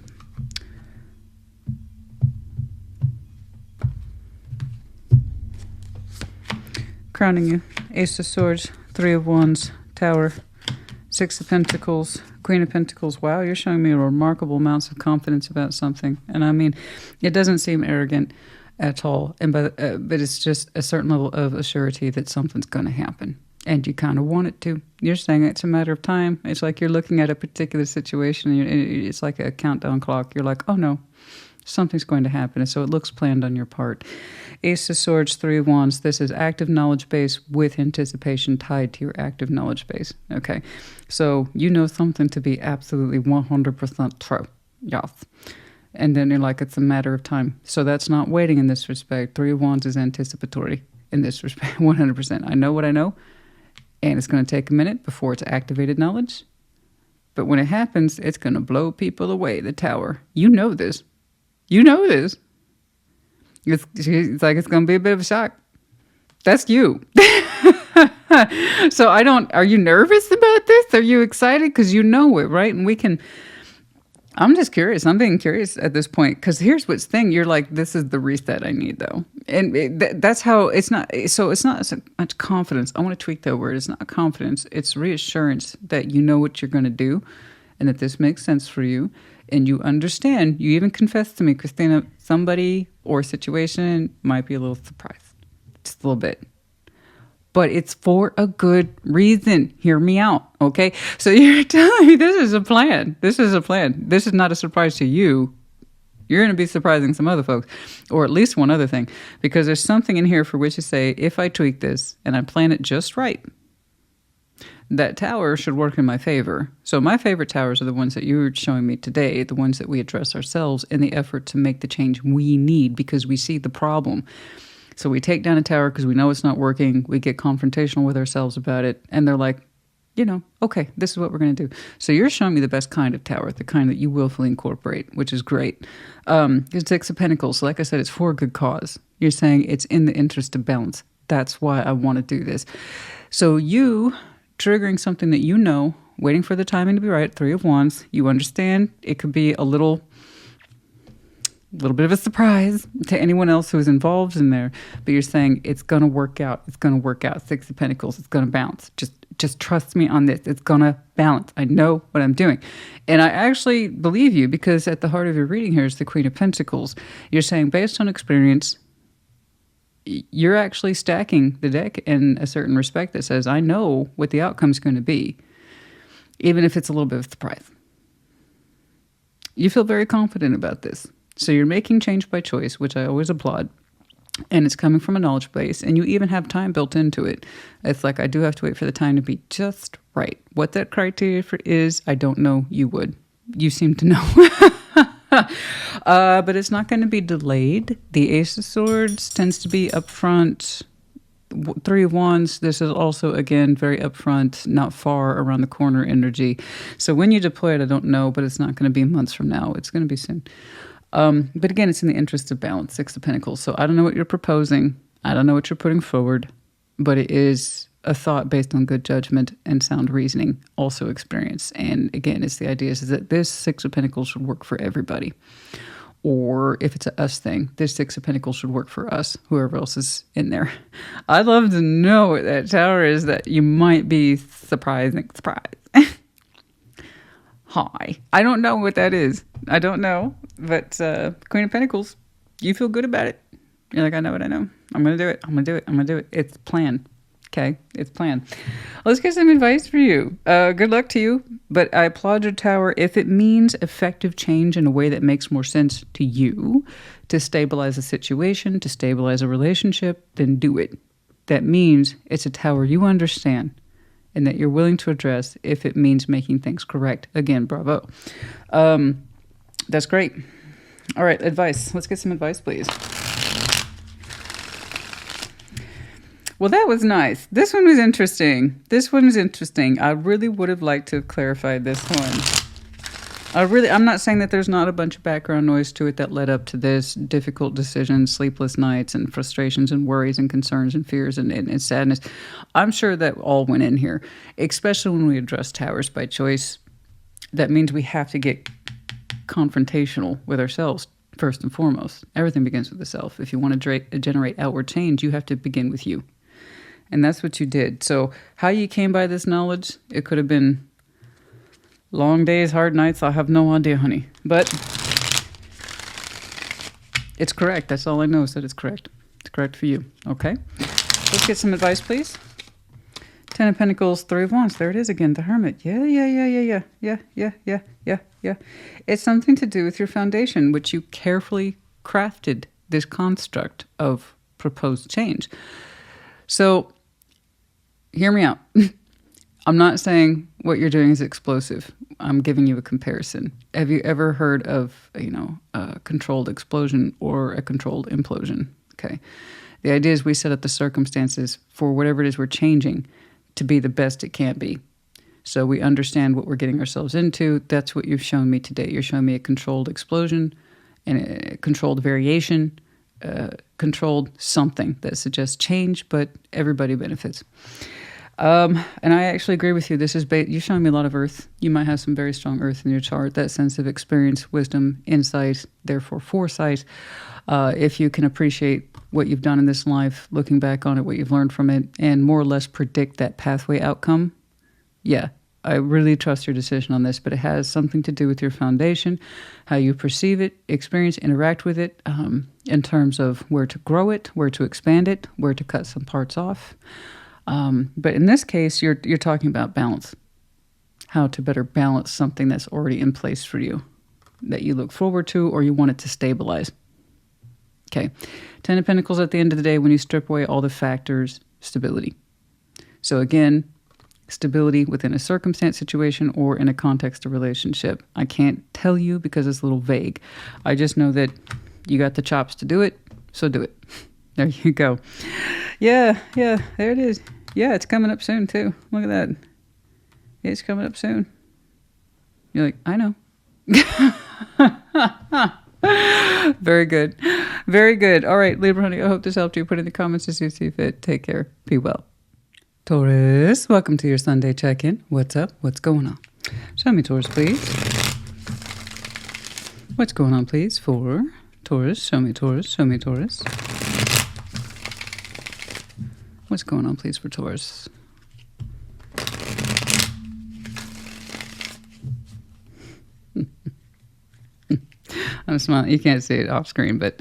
Crowning you. Ace of Swords, 3 of Wands, Tower, 6 of Pentacles, Queen of Pentacles. Wow, you're showing me remarkable amounts of confidence about something. And I mean, it doesn't seem arrogant at all. But it's just a certain level of assurity that something's going to happen. And you kind of want it to. You're saying it's a matter of time. It's like you're looking at a particular situation. And it's like a countdown clock. You're like, oh no, something's going to happen. And so it looks planned on your part. Ace of Swords, 3 of Wands. This is active knowledge base with anticipation tied to your active knowledge base. Okay. So you know something to be absolutely 100% true. Yes. And then you're like, it's a matter of time. So that's not waiting in this respect. 3 of Wands is anticipatory in this respect, 100%. I know what I know. And it's going to take a minute before it's activated knowledge. But when it happens, it's going to blow people away, the Tower. You know this. You know this. It's like it's going to be a bit of a shock. That's you. So are you nervous about this? Are you excited? Because you know it, right? And I'm just curious. I'm being curious at this point. Because here's what's the thing. You're like, this is the reset I need, though. And that's how it's not. So it's not so much confidence. I want to tweak that word. It's not confidence. It's reassurance that you know what you're going to do and that this makes sense for you. And you understand. You even confessed to me, Christina, somebody or situation might be a little surprised. Just a little bit. But it's for a good reason. Hear me out, okay? So you're telling me this is a plan. This is a plan. This is not a surprise to you. You're going to be surprising some other folks, or at least one other thing, because there's something in here for which you say, if I tweak this and I plan it just right, that Tower should work in my favor. So my favorite towers are the ones that you were showing me today, the ones that we address ourselves in the effort to make the change we need because we see the problem. So we take down a tower because we know it's not working. We get confrontational with ourselves about it. And they're like, okay, this is what we're going to do. So you're showing me the best kind of tower, the kind that you willfully incorporate, which is great. It's Six of Pentacles. So like I said, it's for a good cause. You're saying it's in the interest of balance. That's why I want to do this. So you triggering something that you know, waiting for the timing to be right, Three of Wands. You understand it could be a little bit of a surprise to anyone else who is involved in there, but you're saying it's going to work out. It's going to work out. Six of Pentacles. It's going to bounce. Just trust me on this. It's going to balance. I know what I'm doing. And I actually believe you because at the heart of your reading here is the Queen of Pentacles. You're saying based on experience, you're actually stacking the deck in a certain respect that says, I know what the outcome is going to be, even if it's a little bit of a surprise. You feel very confident about this. So you're making change by choice, which I always applaud. And it's coming from a knowledge base. And you even have time built into it. It's like, I do have to wait for the time to be just right. What that criteria is, I don't know. You would. You seem to know. But it's not going to be delayed. The Ace of Swords tends to be upfront. Three of Wands, this is also, again, very upfront, not far around the corner energy. So when you deploy it, I don't know, but it's not going to be months from now. It's going to be soon. But again, it's in the interest of balance, Six of Pentacles. So I don't know what you're proposing. I don't know what you're putting forward, but it is a thought based on good judgment and sound reasoning, also experience. And again, it's the idea is that this Six of Pentacles should work for everybody. Or if it's a us thing, this Six of Pentacles should work for us, whoever else is in there. I'd love to know what that tower is that you might be surprising. Surprise. Hi. I don't know what that is. I don't know. But Queen of Pentacles, you feel good about it. You're like, I know what I know. I'm going to do it. I'm going to do it. I'm going to do it. It's planned. Okay? It's planned. Let's get some advice for you. Good luck to you. But I applaud your tower. If it means effective change in a way that makes more sense to you, to stabilize a situation, to stabilize a relationship, then do it. That means it's a tower you understand and that you're willing to address if it means making things correct. Again, bravo. That's great. All right, advice. Let's get some advice, please. Well, that was nice. This one was interesting. I really would have liked to have clarified this one. I'm not saying that there's not a bunch of background noise to it that led up to this. Difficult decisions, sleepless nights, and frustrations, and worries, and concerns, and fears, and sadness. I'm sure that all went in here, especially when we address towers by choice. That means we have to get confrontational with ourselves first and foremost. Everything begins with the self. If you want to generate outward change, you have to begin with you. And that's what you did. So how you came by this knowledge, it could have been long days, hard nights. I have no idea, honey. But it's correct. That's all I know is that it's correct. It's correct for you. Okay? Let's get some advice, please. Ten of Pentacles, Three of Wands. There it is again, the Hermit. Yeah. It's something to do with your foundation, which you carefully crafted this construct of proposed change. So, hear me out. I'm not saying what you're doing is explosive. I'm giving you a comparison. Have you ever heard of, a controlled explosion or a controlled implosion? Okay. The idea is we set up the circumstances for whatever it is we're changing to be the best it can be. So we understand what we're getting ourselves into. That's what you've shown me today. You're showing me a controlled explosion and a controlled variation, controlled something that suggests change, but everybody benefits. And I actually agree with you. This is you're showing me a lot of earth. You might have some very strong earth in your chart. That sense of experience, wisdom, insight, therefore foresight. If you can appreciate what you've done in this life, looking back on it, what you've learned from it, and more or less predict that pathway outcome, yeah, I really trust your decision on this, but it has something to do with your foundation, how you perceive it, experience, interact with it, in terms of where to grow it, where to expand it, where to cut some parts off. But in this case, you're talking about balance, how to better balance something that's already in place for you, that you look forward to, or you want it to stabilize. Okay. 10 of Pentacles at the end of the day, when you strip away all the factors, stability. So again, stability within a circumstance, situation, or in a context of relationship. I can't tell you because it's a little vague. I just know that you got the chops to do it, so do it. There you go. Yeah, there it is. Yeah, it's coming up soon too. Look at that. It's coming up soon. You're like, I know. Very good. Very good. All right, Libra honey, I hope this helped you. Put in the comments as you see fit. Take care. Be well. Taurus, welcome to your Sunday check-in. What's up? What's going on? Show me Taurus, please. What's going on, please, for Taurus? Show me Taurus. Show me Taurus. What's going on, please, for Taurus? I'm smiling. You can't see it off screen, but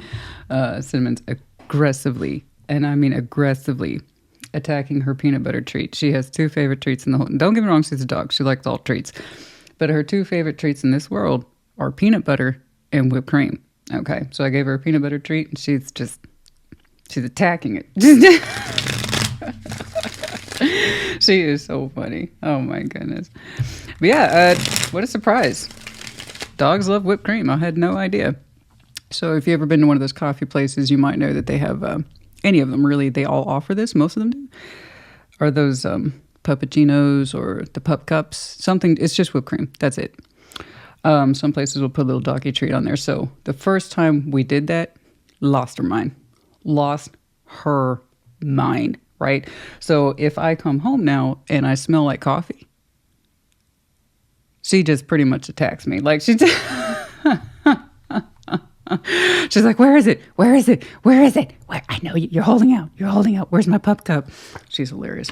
Cinnamon's aggressively, and I mean aggressively, attacking her peanut butter treat. She has two favorite treats in the whole... Don't get me wrong, she's a dog. She likes all treats. But her two favorite treats in this world are peanut butter and whipped cream. Okay, so I gave her a peanut butter treat, and she's attacking it. She is so funny. Oh, my goodness. But yeah, what a surprise. Dogs love whipped cream. I had no idea. So if you've ever been to one of those coffee places, you might know that they have... any of them, really, they all offer this. Most of them do. Are those puppuccinos or the pup cups. Something, it's just whipped cream. That's it. Some places will put a little doggy treat on there. So the first time we did that, lost her mind. Lost her mind, right? So if I come home now and I smell like coffee, she just pretty much attacks me. Like she just... She's like, where is it? Where is it? Where is it? Where? I know you're holding out. You're holding out. Where's my pup cup? She's hilarious.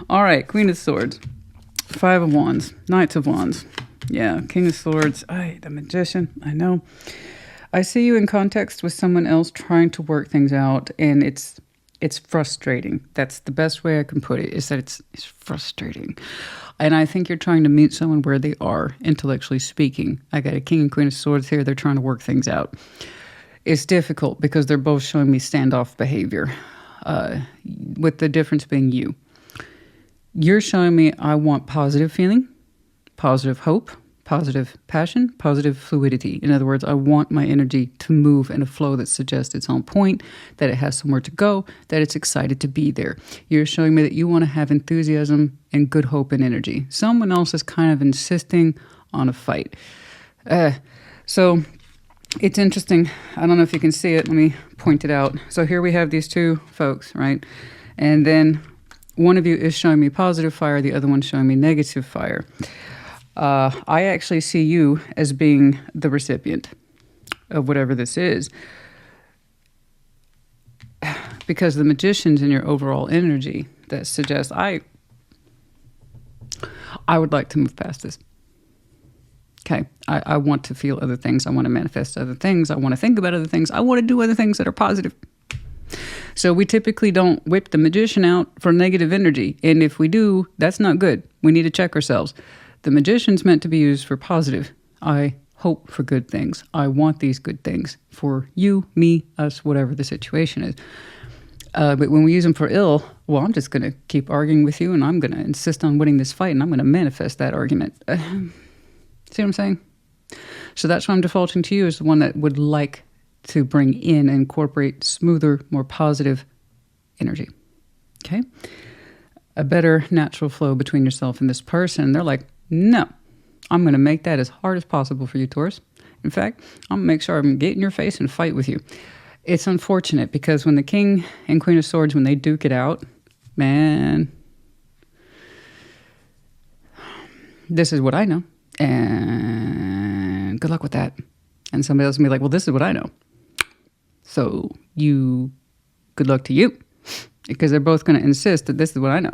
All right. Queen of Swords. 5 of Wands. Knights of Wands. Yeah. King of Swords. The Magician. I know. I see you in context with someone else trying to work things out, and it's frustrating. That's the best way I can put it, is that it's frustrating. And I think you're trying to meet someone where they are, intellectually speaking. I got a King and Queen of Swords here. They're trying to work things out. It's difficult because they're both showing me standoff behavior, with the difference being you. You're showing me I want positive feeling, positive hope, positive passion, positive fluidity. In other words, I want my energy to move in a flow that suggests it's on point, that it has somewhere to go, that it's excited to be there. You're showing me that you want to have enthusiasm and good hope and energy. Someone else is kind of insisting on a fight. So it's interesting. I don't know if you can see it. Let me point it out. So here we have these two folks, right? And then one of you is showing me positive fire. The other one's showing me negative fire. I actually see you as being the recipient of whatever this is, because the Magician's in your overall energy that suggests I would like to move past this. Okay, I want to feel other things. I want to manifest other things. I want to think about other things. I want to do other things that are positive. So we typically don't whip the Magician out for negative energy. And if we do, that's not good. We need to check ourselves. The Magician's meant to be used for positive. I hope for good things. I want these good things for you, me, us, whatever the situation is. But when we use them for ill, well, I'm just going to keep arguing with you, and I'm going to insist on winning this fight, and I'm going to manifest that argument. See what I'm saying? So that's why I'm defaulting to you as the one that would like to bring in and incorporate smoother, more positive energy. Okay? a better natural flow between yourself and this person. They're like, no, I'm going to make that as hard as possible for you, Taurus. In fact, I'm going to make sure I'm going to get in your face and fight with you. It's unfortunate because when the King and Queen of Swords, when they duke it out, man, this is what I know. And good luck with that. And somebody else will be like, well, this is what I know. So good luck to you. Because they're both going to insist that this is what I know.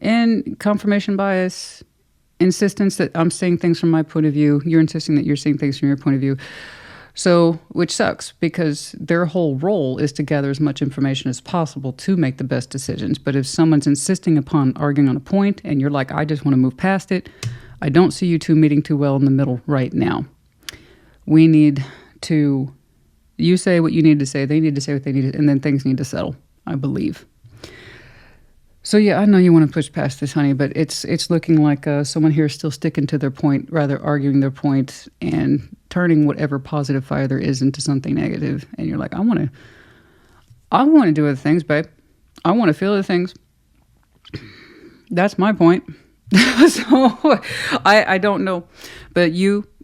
And confirmation bias, insistence that I'm seeing things from my point of view. You're insisting that you're seeing things from your point of view. So, which sucks because their whole role is to gather as much information as possible to make the best decisions. But if someone's insisting upon arguing on a point and you're like, I just want to move past it, I don't see you two meeting too well in the middle right now. We need to... You say what you need to say, they need to say what they need to, and then things need to settle, I believe. So yeah, I know you want to push past this, honey, but it's looking like someone here is still sticking to their point, rather arguing their point and turning whatever positive fire there is into something negative. And you're like, I want to do other things, babe. I want to feel other things. That's my point. So I don't know. But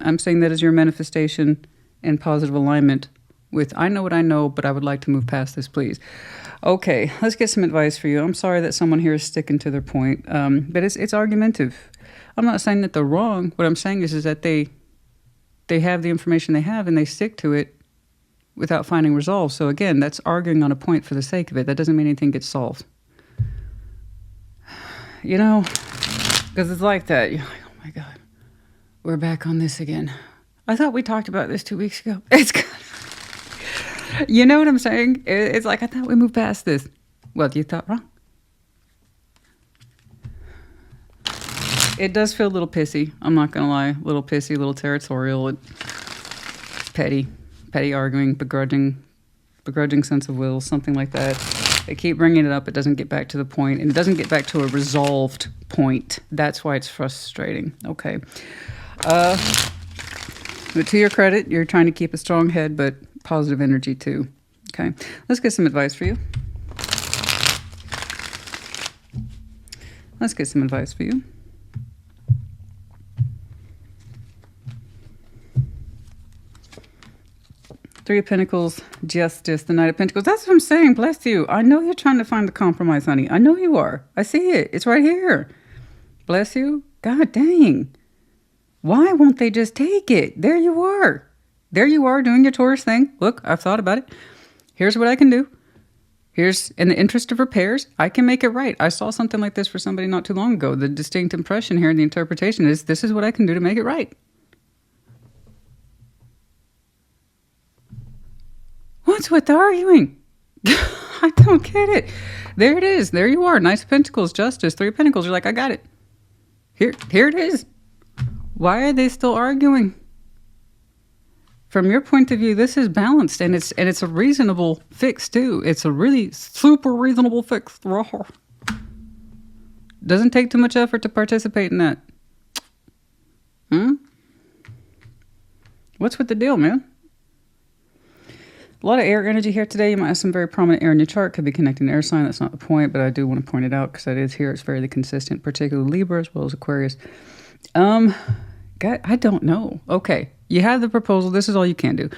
I'm saying that as your manifestation and positive alignment with, I know what I know, but I would like to move past this, please. Okay, let's get some advice for you. I'm sorry that someone here is sticking to their point, but it's argumentative. I'm not saying that they're wrong. What I'm saying is that they have the information they have and they stick to it without finding resolve. So again, that's arguing on a point for the sake of it. That doesn't mean anything gets solved. Because it's like that. You're like, oh my God, we're back on this again. I thought we talked about this 2 weeks ago. It's good. You know what I'm saying? It's like, I thought we moved past this. Well, you thought wrong. It does feel a little pissy. I'm not going to lie. A little pissy, a little territorial. Petty arguing, begrudging sense of will, something like that. They keep bringing it up. It doesn't get back to the point, and it doesn't get back to a resolved point. That's why it's frustrating. Okay. But to your credit, you're trying to keep a strong head, but positive energy too. Okay, let's get some advice for you. Let's get some advice for you. Three of Pentacles, Justice, the Knight of Pentacles. That's what I'm saying. Bless you. I know you're trying to find the compromise, honey. I know you are. I see it. It's right here. Bless you. God dang. Why won't they just take it? There you are. There you are doing your Taurus thing. Look, I've thought about it. Here's what I can do. Here's, in the interest of repairs, I can make it right. I saw something like this for somebody not too long ago. The distinct impression here in the interpretation is, this is what I can do to make it right. What's with the arguing? I don't get it. There it is. There you are. Knight of Pentacles, Justice, Three of Pentacles. You're like, I got it. Here it is. Why are they still arguing? From your point of view, this is balanced, and it's a reasonable fix too. It's a really super reasonable fix. Doesn't take too much effort to participate in that. What's with the deal, man? A lot of air energy here today. You might have some very prominent air in your chart. Could be connecting to air sign. That's not the point, but I do want to point it out because that is here. It's fairly consistent, particularly Libra as well as Aquarius. I don't know. Okay. You have the proposal. This is all you can do.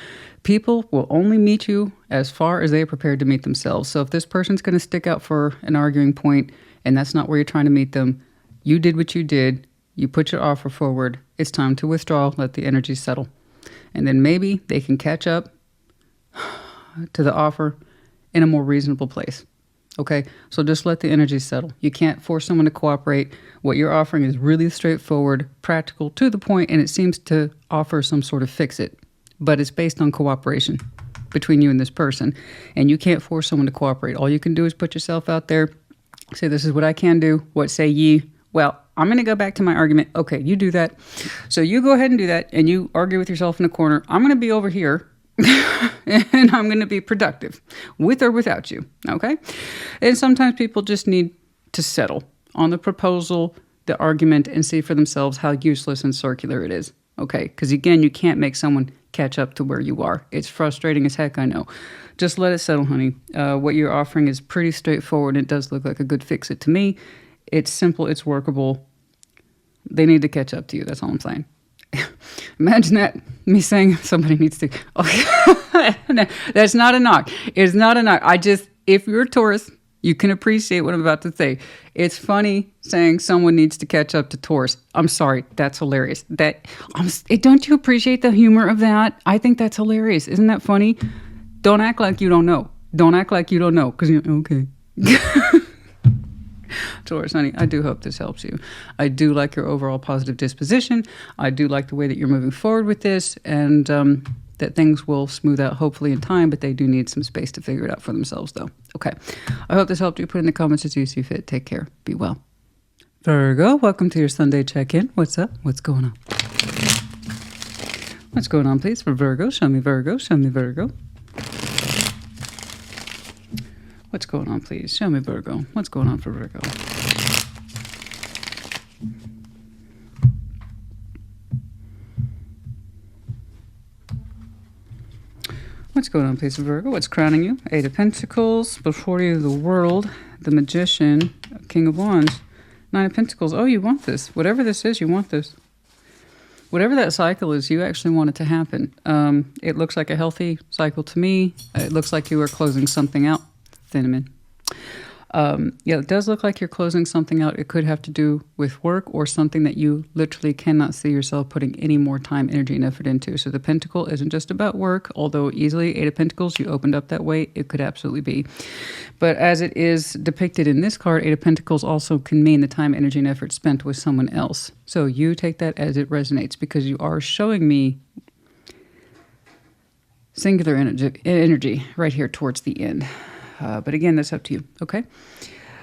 People will only meet you as far as they are prepared to meet themselves. So if this person's going to stick out for an arguing point and that's not where you're trying to meet them, you did what you did. You put your offer forward. It's time to withdraw. Let the energy settle. And then maybe they can catch up to the offer in a more reasonable place. Okay, so just let the energy settle. You can't force someone to cooperate. What you're offering is really straightforward, practical, to the point, and it seems to offer some sort of fix-it. But it's based on cooperation between you and this person. And you can't force someone to cooperate. All you can do is put yourself out there, say, this is what I can do. What say ye? Well, I'm going to go back to my argument. Okay, you do that. So you go ahead and do that, and you argue with yourself in a corner. I'm going to be over here. And I'm going to be productive with or without you. Okay. And sometimes people just need to settle on the proposal, the argument, and see for themselves how useless and circular it is. Okay. Because again, you can't make someone catch up to where you are. It's frustrating as heck, I know. Just let it settle, honey. What you're offering is pretty straightforward. It does look like a good fix-it to me. It's simple. It's workable. They need to catch up to you. That's all I'm saying. Imagine that, me saying somebody needs to... Okay. No, that's not a knock. It's not a knock. If you're a Taurus, you can appreciate what I'm about to say. It's funny saying someone needs to catch up to Taurus. I'm sorry. That's hilarious. Don't you appreciate the humor of that? I think that's hilarious. Isn't that funny? Don't act like you don't know. Don't act like you don't know. Because you're okay. Taurus, honey, I do hope this helps you. I do like your overall positive disposition. I do like the way that you're moving forward with this. And that things will smooth out hopefully in time, but they do need some space to figure it out for themselves though. Okay. I hope this helped you. Put in the comments as you see fit. Take care. Be well. Virgo, welcome to your Sunday check-in. What's up? What's going on? What's going on, please, for Virgo? Show me Virgo. Show me Virgo. What's going on, please? Show me Virgo. What's going on for Virgo? What's going on, please, Virgo? What's crowning you? Eight of Pentacles, before you the World, the Magician, King of Wands, Nine of Pentacles. Oh, you want this. Whatever this is, you want this. Whatever that cycle is, you actually want it to happen. It looks like a healthy cycle to me. It looks like you are closing something out. Cinnamon. Yeah, it does look like you're closing something out. It could have to do with work or something that you literally cannot see yourself putting any more time, energy, and effort into. So the Pentacle isn't just about work, although easily Eight of Pentacles, you opened up that way, it could absolutely be. But as it is depicted in this card, Eight of Pentacles also can mean the time, energy, and effort spent with someone else. So you take that as it resonates because you are showing me singular energy right here towards the end. But again, that's up to you, okay?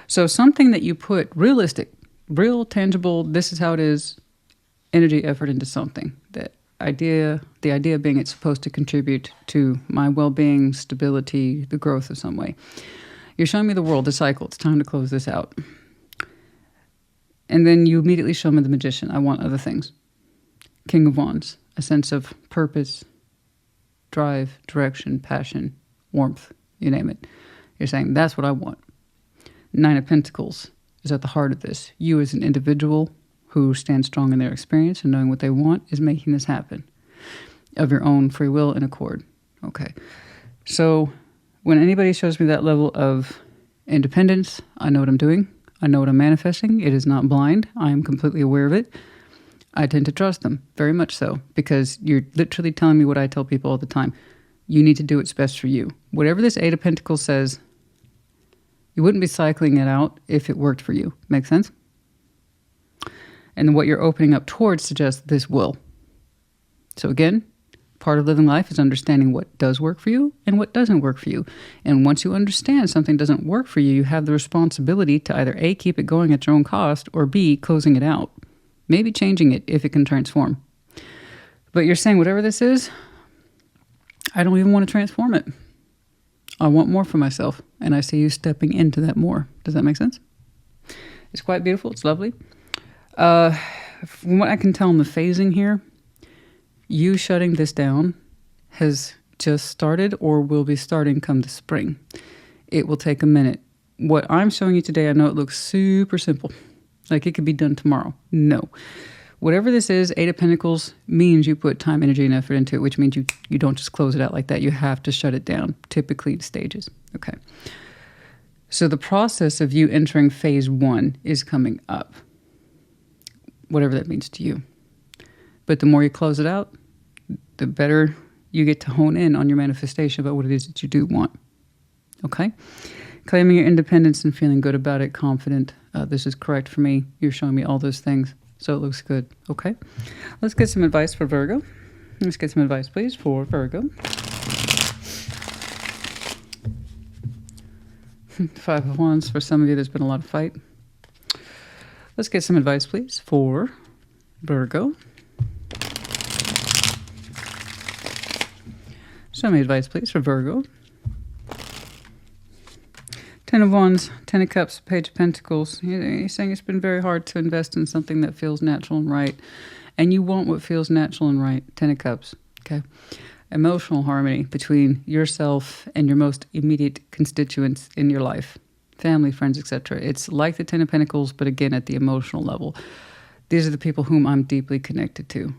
So something that you put realistic, real, tangible, this is how it is, energy, effort into something. The idea being it's supposed to contribute to my well-being, stability, the growth of some way. You're showing me the world, the cycle. It's time to close this out. And then you immediately show me the Magician. I want other things. King of Wands, a sense of purpose, drive, direction, passion, warmth, you name it. You're saying, that's what I want. Nine of Pentacles is at the heart of this. You as an individual who stands strong in their experience and knowing what they want is making this happen of your own free will and accord. Okay. So when anybody shows me that level of independence, I know what I'm doing. I know what I'm manifesting. It is not blind. I am completely aware of it. I tend to trust them, very much so, because you're literally telling me what I tell people all the time. You need to do what's best for you. Whatever this Eight of Pentacles says, you wouldn't be cycling it out if it worked for you. Make sense? And what you're opening up towards suggests this will. So again, part of living life is understanding what does work for you and what doesn't work for you. And once you understand something doesn't work for you, you have the responsibility to either A, keep it going at your own cost, or B, closing it out. Maybe changing it if it can transform. But you're saying whatever this is, I don't even want to transform it. I want more for myself. And I see you stepping into that more. Does that make sense? It's quite beautiful. It's lovely. From what I can tell in the phasing here, you shutting this down has just started or will be starting come the spring. It will take a minute. What I'm showing you today, I know it looks super simple. Like it could be done tomorrow. No. Whatever this is, Eight of Pentacles means you put time, energy, and effort into it, which means you don't just close it out like that. You have to shut it down, typically in stages. Okay. So the process of you entering phase one is coming up, whatever that means to you. But the more you close it out, the better you get to hone in on your manifestation about what it is that you do want. Okay? Claiming your independence and feeling good about it, confident. This is correct for me. You're showing me all those things. So it looks good. Okay. Let's get some advice for Virgo. Let's get some advice, please, for Virgo. Five of Wands. For some of you, there's been a lot of fight. Let's get some advice, please, for Virgo. Show me advice, please, for Virgo. Ten of Wands, Ten of Cups, Page of Pentacles. You're saying it's been very hard to invest in something that feels natural and right. And you want what feels natural and right. Ten of Cups. Okay. Emotional harmony between yourself and your most immediate constituents in your life, family, friends, etc. It's like the Ten of Pentacles, but again, at the emotional level. These are the people whom I'm deeply connected to.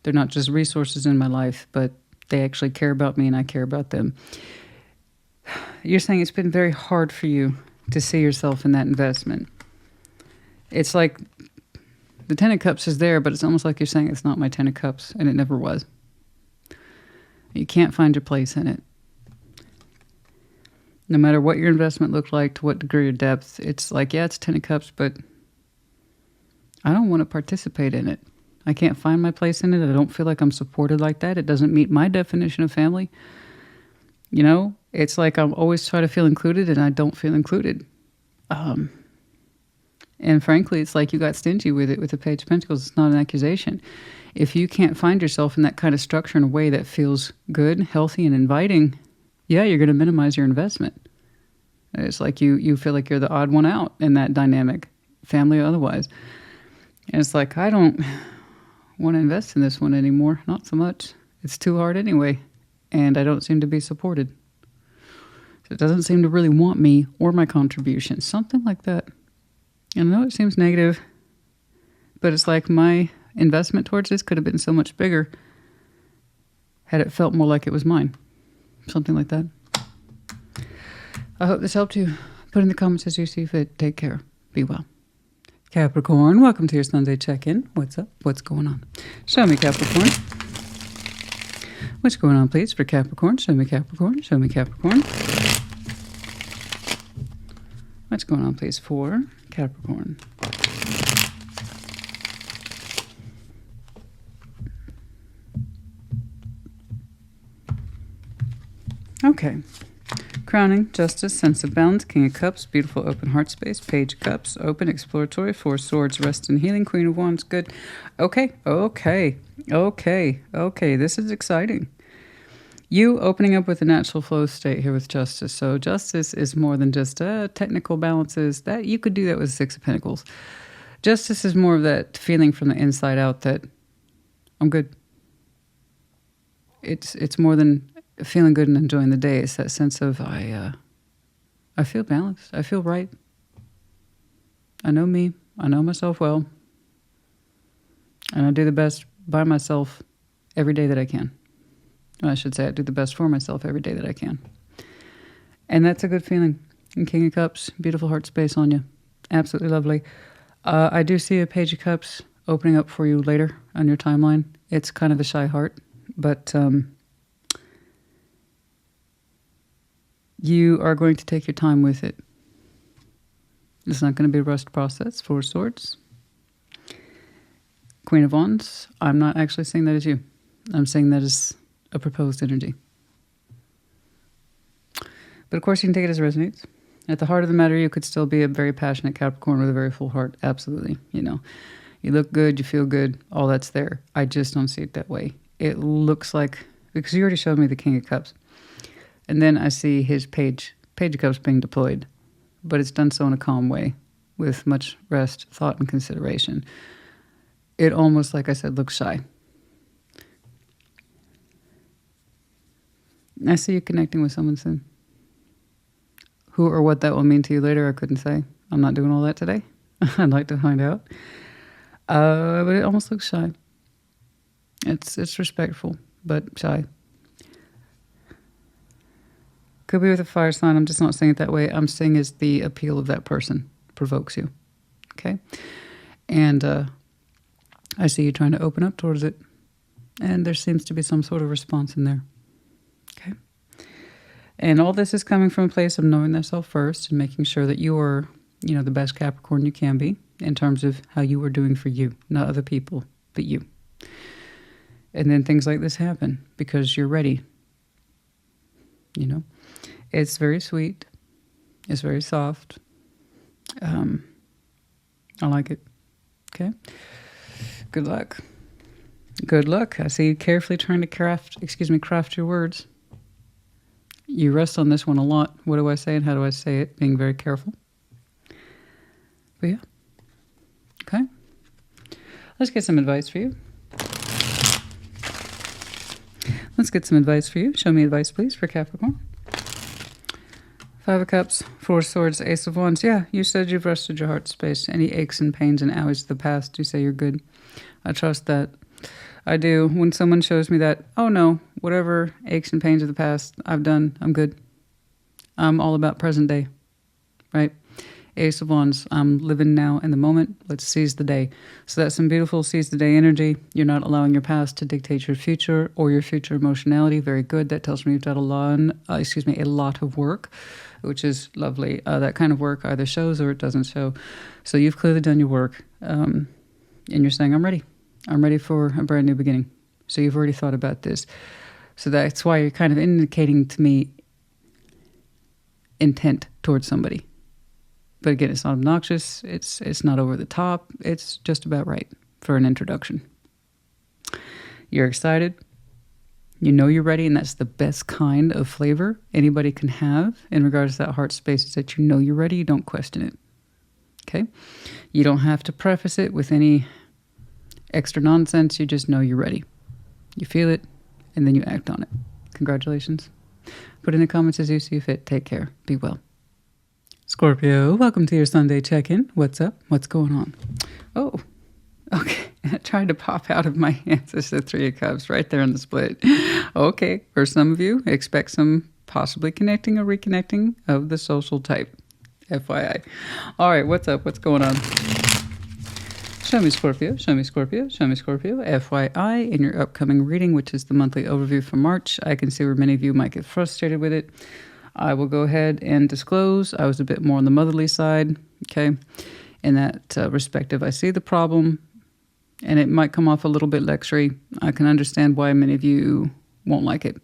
They're not just resources in my life, but they actually care about me and I care about them. You're saying it's been very hard for you to see yourself in that investment. It's like the Ten of Cups is there, but it's almost like you're saying it's not my Ten of Cups, and it never was. You can't find your place in it. No matter what your investment looked like, to what degree or depth, it's like, yeah, it's Ten of Cups, but I don't want to participate in it. I can't find my place in it. I don't feel like I'm supported like that. It doesn't meet my definition of family. You know, it's like I'm always trying to feel included, and I don't feel included. And frankly, it's like you got stingy with it with the Page of Pentacles. It's not an accusation. If you can't find yourself in that kind of structure in a way that feels good, healthy, and inviting, yeah, you're going to minimize your investment. It's like you feel like you're the odd one out in that dynamic, family or otherwise. And it's like, I don't want to invest in this one anymore. Not so much. It's too hard anyway. And I don't seem to be supported. So it doesn't seem to really want me or my contribution. Something like that. And I know it seems negative, but it's like my investment towards this could have been so much bigger had it felt more like it was mine. Something like that. I hope this helped you. Put in the comments as you see fit. Take care. Be well. Capricorn, welcome to your Sunday check-in. What's up? What's going on? Show me, Capricorn. What's going on, please, for Capricorn? Show me, Capricorn. Show me, Capricorn. What's going on, please, for Capricorn? Okay. Crowning, Justice, Sense of Balance, King of Cups, beautiful open heart space, Page of Cups, open, exploratory, Four Swords, Rest and Healing, Queen of Wands, good. Okay. This is exciting. You opening up with a natural flow state here with Justice. So Justice is more than just technical balances. That you could do that with Six of Pentacles. Justice is more of that feeling from the inside out that I'm good. It's more than feeling good and enjoying the day. It's that sense of I feel balanced. I feel right. I know me. I know myself well. And I do the best by myself every day that I can. I should say I do the best for myself every day that I can. And that's a good feeling. And King of Cups, beautiful heart space on you. Absolutely lovely. I do see a Page of Cups opening up for you later on your timeline. It's kind of a shy heart, but you are going to take your time with it. It's not going to be a rushed process. Four Swords. Queen of Wands. I'm not actually saying that as you. I'm saying that as a proposed energy. But of course, you can take it as it resonates. At the heart of the matter, you could still be a very passionate Capricorn with a very full heart. Absolutely. You know, you look good, you feel good, all that's there. I just don't see it that way. It looks like, because you already showed me the King of Cups. And then I see his Page of Cups being deployed. But it's done so in a calm way, with much rest, thought, and consideration. It almost, like I said, looks shy. I see you connecting with someone soon. Who or what that will mean to you later, I couldn't say. I'm not doing all that today. I'd like to find out. But it almost looks shy. It's respectful, but shy. Could be with a fire sign. I'm just not saying it that way. I'm saying as the appeal of that person provokes you. Okay? And I see you trying to open up towards it. And there seems to be some sort of response in there. Okay? And all this is coming from a place of knowing thyself first and making sure that you are, you know, the best Capricorn you can be in terms of how you are doing for you, not other people, but you. And then things like this happen because you're ready. You know? It's very sweet. It's very soft. I like it. Okay? Good luck. Good luck. I see you carefully trying to craft your words. You rest on this one a lot. What do I say and how do I say it? Being very careful. But yeah. Okay. Let's get some advice for you. Let's get some advice for you. Show me advice, please, for Capricorn. Five of Cups, Four of Swords, Ace of Wands. Yeah, you said you've rested your heart space. Any aches and pains and owies of the past, you say you're good. I trust that. I do. When someone shows me that, oh no, whatever aches and pains of the past I've done, I'm good. I'm all about present day, right? Ace of Wands, I'm living now in the moment. Let's seize the day. So that's some beautiful seize the day energy. You're not allowing your past to dictate your future or your future emotionality. Very good. That tells me you've done a lot of work, which is lovely. That kind of work either shows or it doesn't show. So you've clearly done your work. And you're saying, I'm ready. I'm ready for a brand new beginning. So you've already thought about this. So that's why you're kind of indicating to me intent towards somebody. But again, it's not obnoxious. It's not over the top. It's just about right for an introduction. You're excited. You know you're ready, and that's the best kind of flavor anybody can have in regards to that heart space, is that you know you're ready. You don't question it. Okay? You don't have to preface it with any extra nonsense. You just know you're ready. You feel it, and then you act on it. Congratulations. Put in the comments as you see fit. Take care. Be well. Scorpio, welcome to your Sunday check-in. What's up? What's going on? Oh, okay. I tried to pop out of my hands. It's the Three of Cups right there in the split. Okay. For some of you, expect some possibly connecting or reconnecting of the social type. FYI. All right. What's up? What's going on? Show me Scorpio. Show me Scorpio. Show me Scorpio. FYI, in your upcoming reading, which is the monthly overview for March, I can see where many of you might get frustrated with it. I will go ahead and disclose I was a bit more on the motherly side, okay? In that respective, I see the problem, and it might come off a little bit lectury. I can understand why many of you won't like it.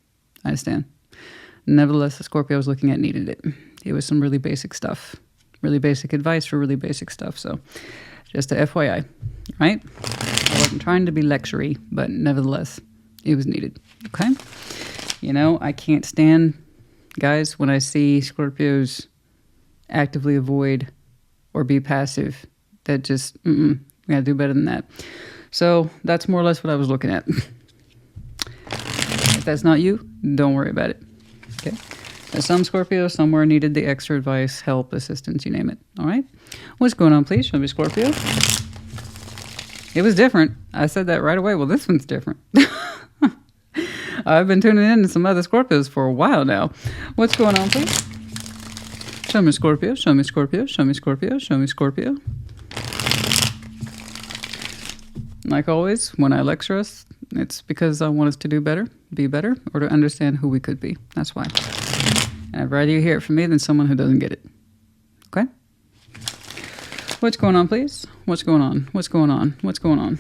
I understand. Nevertheless, the Scorpio I was looking at needed it. It was some really basic stuff, really basic advice for really basic stuff. So just a FYI, right? I wasn't trying to be lectury, but nevertheless, it was needed, okay? You know, I can't stand... guys, when I see Scorpios actively avoid or be passive, that just, we gotta do better than that. So that's more or less what I was looking at. If that's not you, don't worry about it. Okay. There's some Scorpios somewhere needed the extra advice, help, assistance, you name it. All right. What's going on, please? Show me Scorpio. It was different. I said that right away. Well, this one's different. I've been tuning in to some other Scorpios for a while now. What's going on, please? Show me Scorpio, show me Scorpio, show me Scorpio, show me Scorpio. Like always, when I lecture us, it's because I want us to do better, be better, or to understand who we could be. That's why. And I'd rather you hear it from me than someone who doesn't get it. Okay? What's going on, please? What's going on? What's going on? What's going on?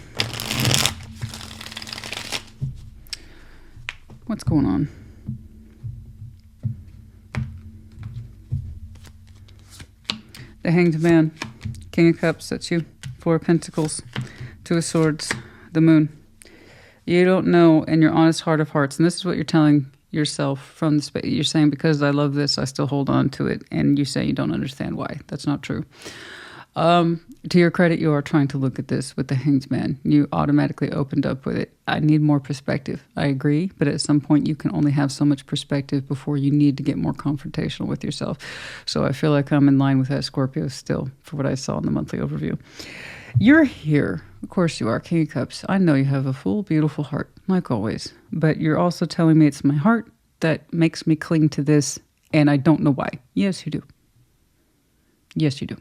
What's going on? The Hanged Man, King of Cups, that's you. Four of Pentacles, Two of Swords, the Moon. You don't know in your honest heart of hearts, and this is what you're telling yourself from the space. You're saying, because I love this, I still hold on to it, and you say you don't understand why. That's not true. To your credit, you are trying to look at this with the Hanged Man. You automatically opened up with it. I need more perspective. I agree, but at some point you can only have so much perspective before you need to get more confrontational with yourself. So I feel like I'm in line with that Scorpio still for what I saw in the monthly overview. You're here. Of course you are, King of Cups. I know you have a full, beautiful heart, like always. But you're also telling me it's my heart that makes me cling to this, and I don't know why. Yes, you do. Yes, you do.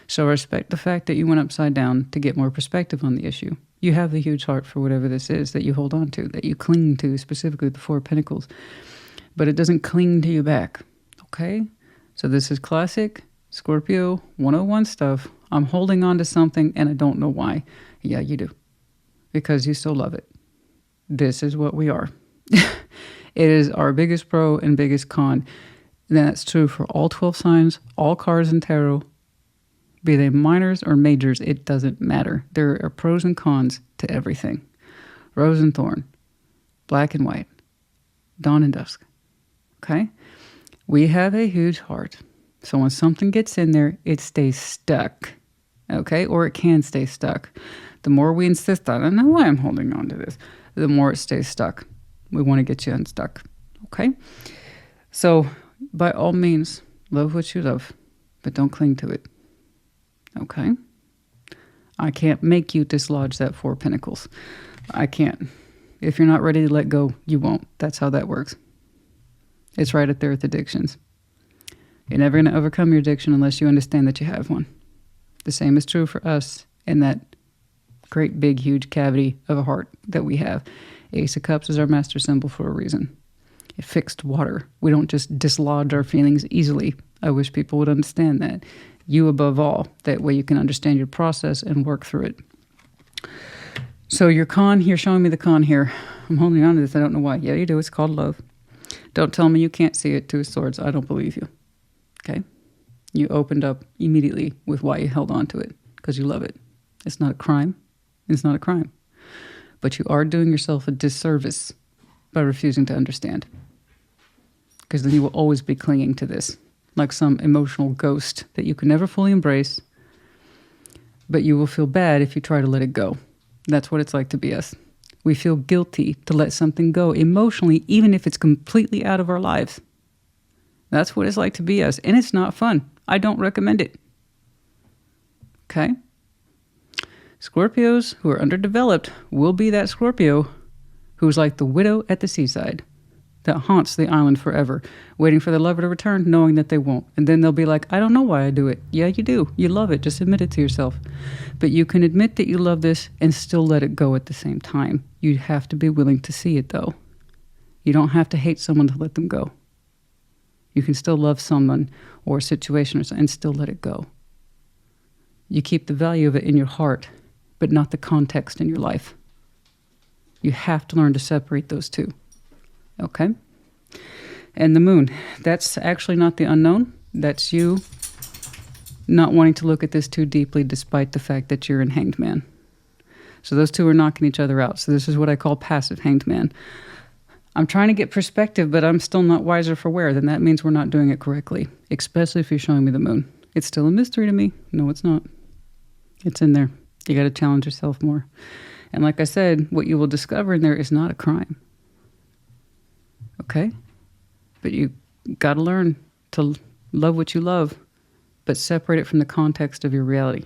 So respect the fact that you went upside down to get more perspective on the issue. You have a huge heart for whatever this is that you hold on to, that you cling to, specifically the Four of Pentacles. But it doesn't cling to you back, okay? So this is classic Scorpio 101 stuff. I'm holding on to something and I don't know why. Yeah, you do. Because you still love it. This is what we are. It is our biggest pro and biggest con. And that's true for all 12 signs, all cards in tarot. Be they minors or majors, it doesn't matter. There are pros and cons to everything. Rose and thorn, black and white, dawn and dusk. Okay? We have a huge heart. So when something gets in there, it stays stuck. Okay? Or it can stay stuck. The more we insist on, I don't know why I'm holding on to this, the more it stays stuck. We want to get you unstuck. Okay? So, by all means, love what you love, but don't cling to it. Okay? I can't make you dislodge that Four of Pentacles. I can't. If you're not ready to let go, you won't. That's how that works. It's right up there with addictions. You're never going to overcome your addiction unless you understand that you have one. The same is true for us in that great big huge cavity of a heart that we have. Ace of Cups is our master symbol for a reason. It fixed water. We don't just dislodge our feelings easily. I wish people would understand that. You above all. That way you can understand your process and work through it. So your con, you're showing me the con here. I'm holding on to this. I don't know why. Yeah, you do. It's called love. Don't tell me you can't see it. Two of Swords. I don't believe you. Okay? You opened up immediately with why you held on to it. Because you love it. It's not a crime. It's not a crime. But you are doing yourself a disservice by refusing to understand. Because then you will always be clinging to this. Like some emotional ghost that you can never fully embrace. But you will feel bad if you try to let it go. That's what it's like to be us. We feel guilty to let something go emotionally, even if it's completely out of our lives. That's what it's like to be us. And it's not fun. I don't recommend it. Okay? Scorpios who are underdeveloped will be that Scorpio who's like the widow at the seaside that haunts the island forever, waiting for the lover to return, knowing that they won't. And then they'll be like, I don't know why I do it. Yeah, you do. You love it. Just admit it to yourself. But you can admit that you love this and still let it go at the same time. You have to be willing to see it, though. You don't have to hate someone to let them go. You can still love someone or a situation or something and still let it go. You keep the value of it in your heart, but not the context in your life. You have to learn to separate those two. Okay? And the moon, that's actually not the unknown. That's you not wanting to look at this too deeply despite the fact that you're in Hanged Man. So those two are knocking each other out. So this is what I call passive Hanged Man. I'm trying to get perspective, but I'm still not wiser for wear. Then that means we're not doing it correctly, especially if you're showing me the moon. It's still a mystery to me. No, it's not. It's in there. You got to challenge yourself more. And like I said, what you will discover in there is not a crime. Okay? But you got to learn to love what you love, but separate it from the context of your reality.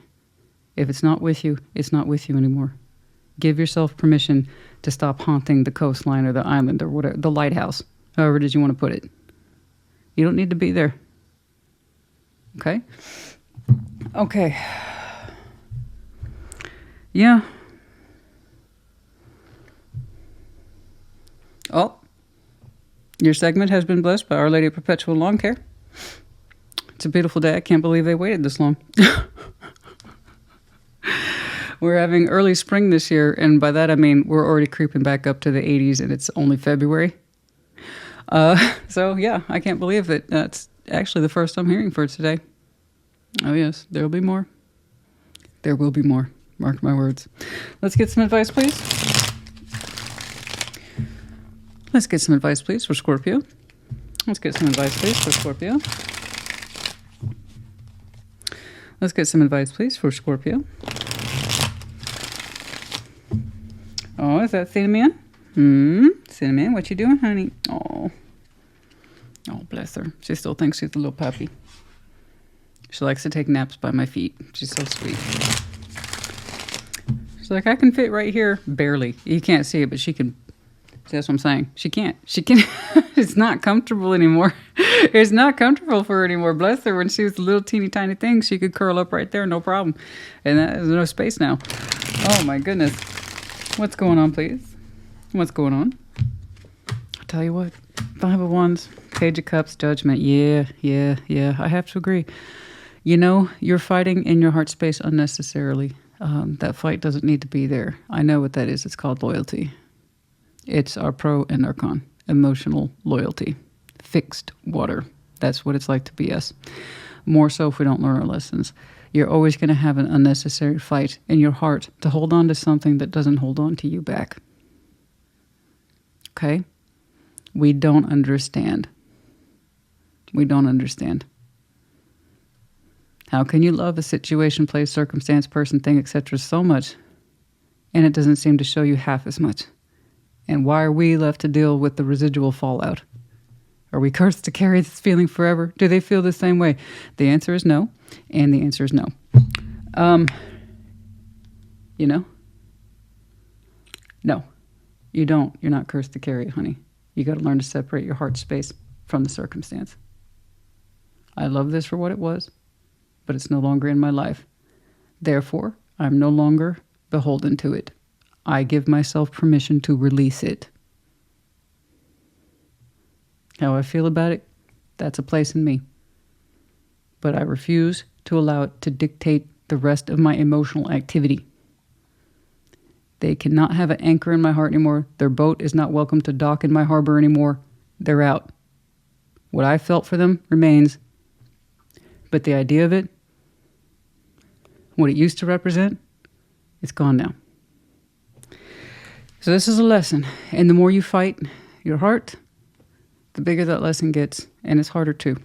If it's not with you, it's not with you anymore. Give yourself permission to stop haunting the coastline or the island or whatever, the lighthouse, however did you want to put it. You don't need to be there. Okay? Okay. Yeah. Oh. Your segment has been blessed by Our Lady of Perpetual Lawn Care. It's a beautiful day. I can't believe they waited this long. We're having early spring this year, and by that I mean we're already creeping back up to the 80s, and it's only February. So, yeah, I can't believe it. That's actually the first I'm hearing for it today. Oh, yes, there will be more. There will be more. Mark my words. Let's get some advice, please. Let's get some advice, please, for Scorpio. Let's get some advice, please, for Scorpio. Let's get some advice, please, for Scorpio. Oh, is that Cinnamon? Cinnamon, what you doing, honey? Oh, bless her. She still thinks she's a little puppy. She likes to take naps by my feet. She's so sweet. She's like, I can fit right here. Barely. You can't see it, but she can. That's what I'm saying. She can't. She can. It's not comfortable anymore. It's not comfortable for her anymore. Bless her. When she was a little teeny tiny thing, she could curl up right there, no problem. And there's no space now. Oh, my goodness. What's going on, please? What's going on? I'll tell you what. Five of Wands, Page of Cups, Judgment. Yeah. I have to agree. You know, you're fighting in your heart space unnecessarily. That fight doesn't need to be there. I know what that is. It's called loyalty. It's our pro and our con. Emotional loyalty. Fixed water. That's what it's like to be us. More so if we don't learn our lessons. You're always going to have an unnecessary fight in your heart to hold on to something that doesn't hold on to you back. Okay? We don't understand. We don't understand. How can you love a situation, place, circumstance, person, thing, etc. so much, and it doesn't seem to show you half as much? And why are we left to deal with the residual fallout? Are we cursed to carry this feeling forever? Do they feel the same way? The answer is no, and the answer is no. You know? No, you don't. You're not cursed to carry it, honey. You got to learn to separate your heart space from the circumstance. I love this for what it was, but it's no longer in my life. Therefore, I'm no longer beholden to it. I give myself permission to release it. How I feel about it, that's a place in me. But I refuse to allow it to dictate the rest of my emotional activity. They cannot have an anchor in my heart anymore. Their boat is not welcome to dock in my harbor anymore. They're out. What I felt for them remains. But the idea of it, what it used to represent, it's gone now. So this is a lesson. And the more you fight your heart, the bigger that lesson gets. And it's harder too.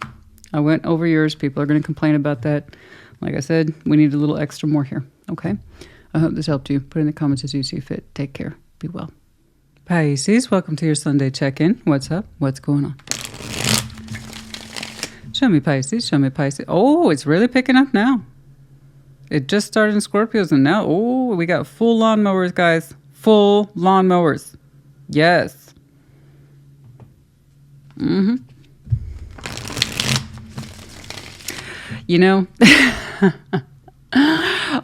I went over yours. People are going to complain about that. Like I said, we need a little extra more here. Okay? I hope this helped you. Put in the comments as you see fit. Take care. Be well. Pisces, welcome to your Sunday check-in. What's up? What's going on? Show me Pisces. Show me Pisces. Oh, it's really picking up now. It just started in Scorpios and now, oh, we got full lawnmowers, guys. Full lawnmowers. Yes. Mm-hmm. You know,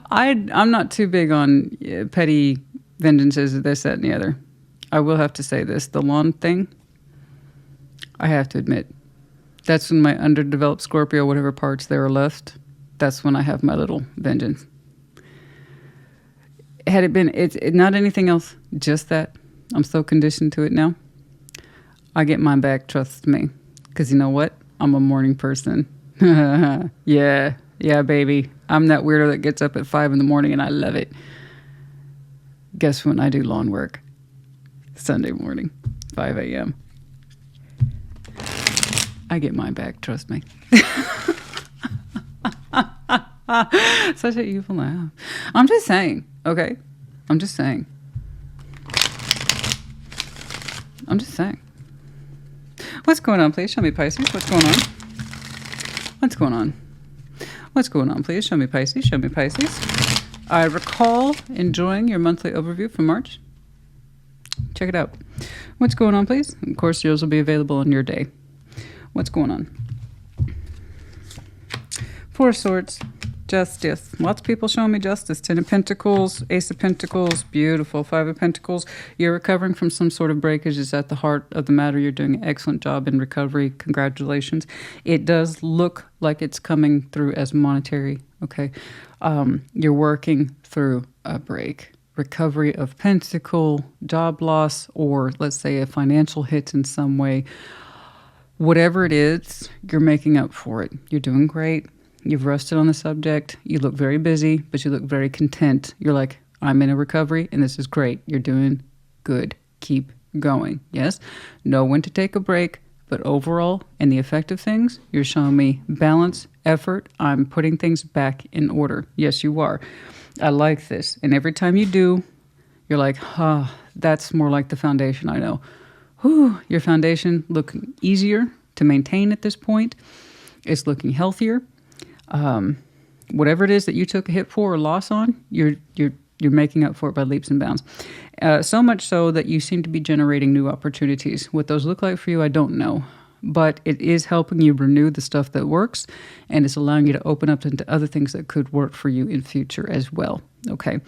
I'm not too big on petty vengeances, this, that, and the other. I will have to say this. The lawn thing, I have to admit, that's when my underdeveloped Scorpio, whatever parts there are left, that's when I have my little vengeance. Had it been, it's not anything else, just that. I'm so conditioned to it now. I get mine back, trust me. Because you know what? I'm a morning person. Yeah, baby. I'm that weirdo that gets up at 5 in the morning and I love it. Guess when I do lawn work? Sunday morning, 5 a.m. I get mine back, trust me. Such an evil laugh. I'm just saying, okay? I'm just saying. What's going on, please? Show me Pisces. What's going on? What's going on? What's going on, please? Show me Pisces. Show me Pisces. I recall enjoying your monthly overview for March. Check it out. What's going on, please? Of course, yours will be available on your day. What's going on? Four of Swords. Justice. Lots of people showing me justice. 10 of Pentacles, Ace of Pentacles, beautiful. 5 of Pentacles. You're recovering from some sort of breakage. Is at the heart of the matter. You're doing an excellent job in recovery. Congratulations. It does look like it's coming through as monetary. Okay. You're working through a break. Recovery of Pentacle, job loss, or let's say a financial hit in some way. Whatever it is, you're making up for it. You're doing great. You've rested on the subject. You look very busy, but you look very content. You're like, I'm in a recovery, and this is great. You're doing good. Keep going. Yes? Know when to take a break, but overall, in the effect of things, you're showing me balance, effort. I'm putting things back in order. Yes, you are. I like this. And every time you do, you're like, that's more like the foundation I know. Whew, your foundation looking easier to maintain at this point. It's looking healthier. Whatever it is that you took a hit for or loss on, you're making up for it by leaps and bounds. So much so that you seem to be generating new opportunities. What those look like for you, I don't know. But it is helping you renew the stuff that works, and it's allowing you to open up into other things that could work for you in future as well. Okay.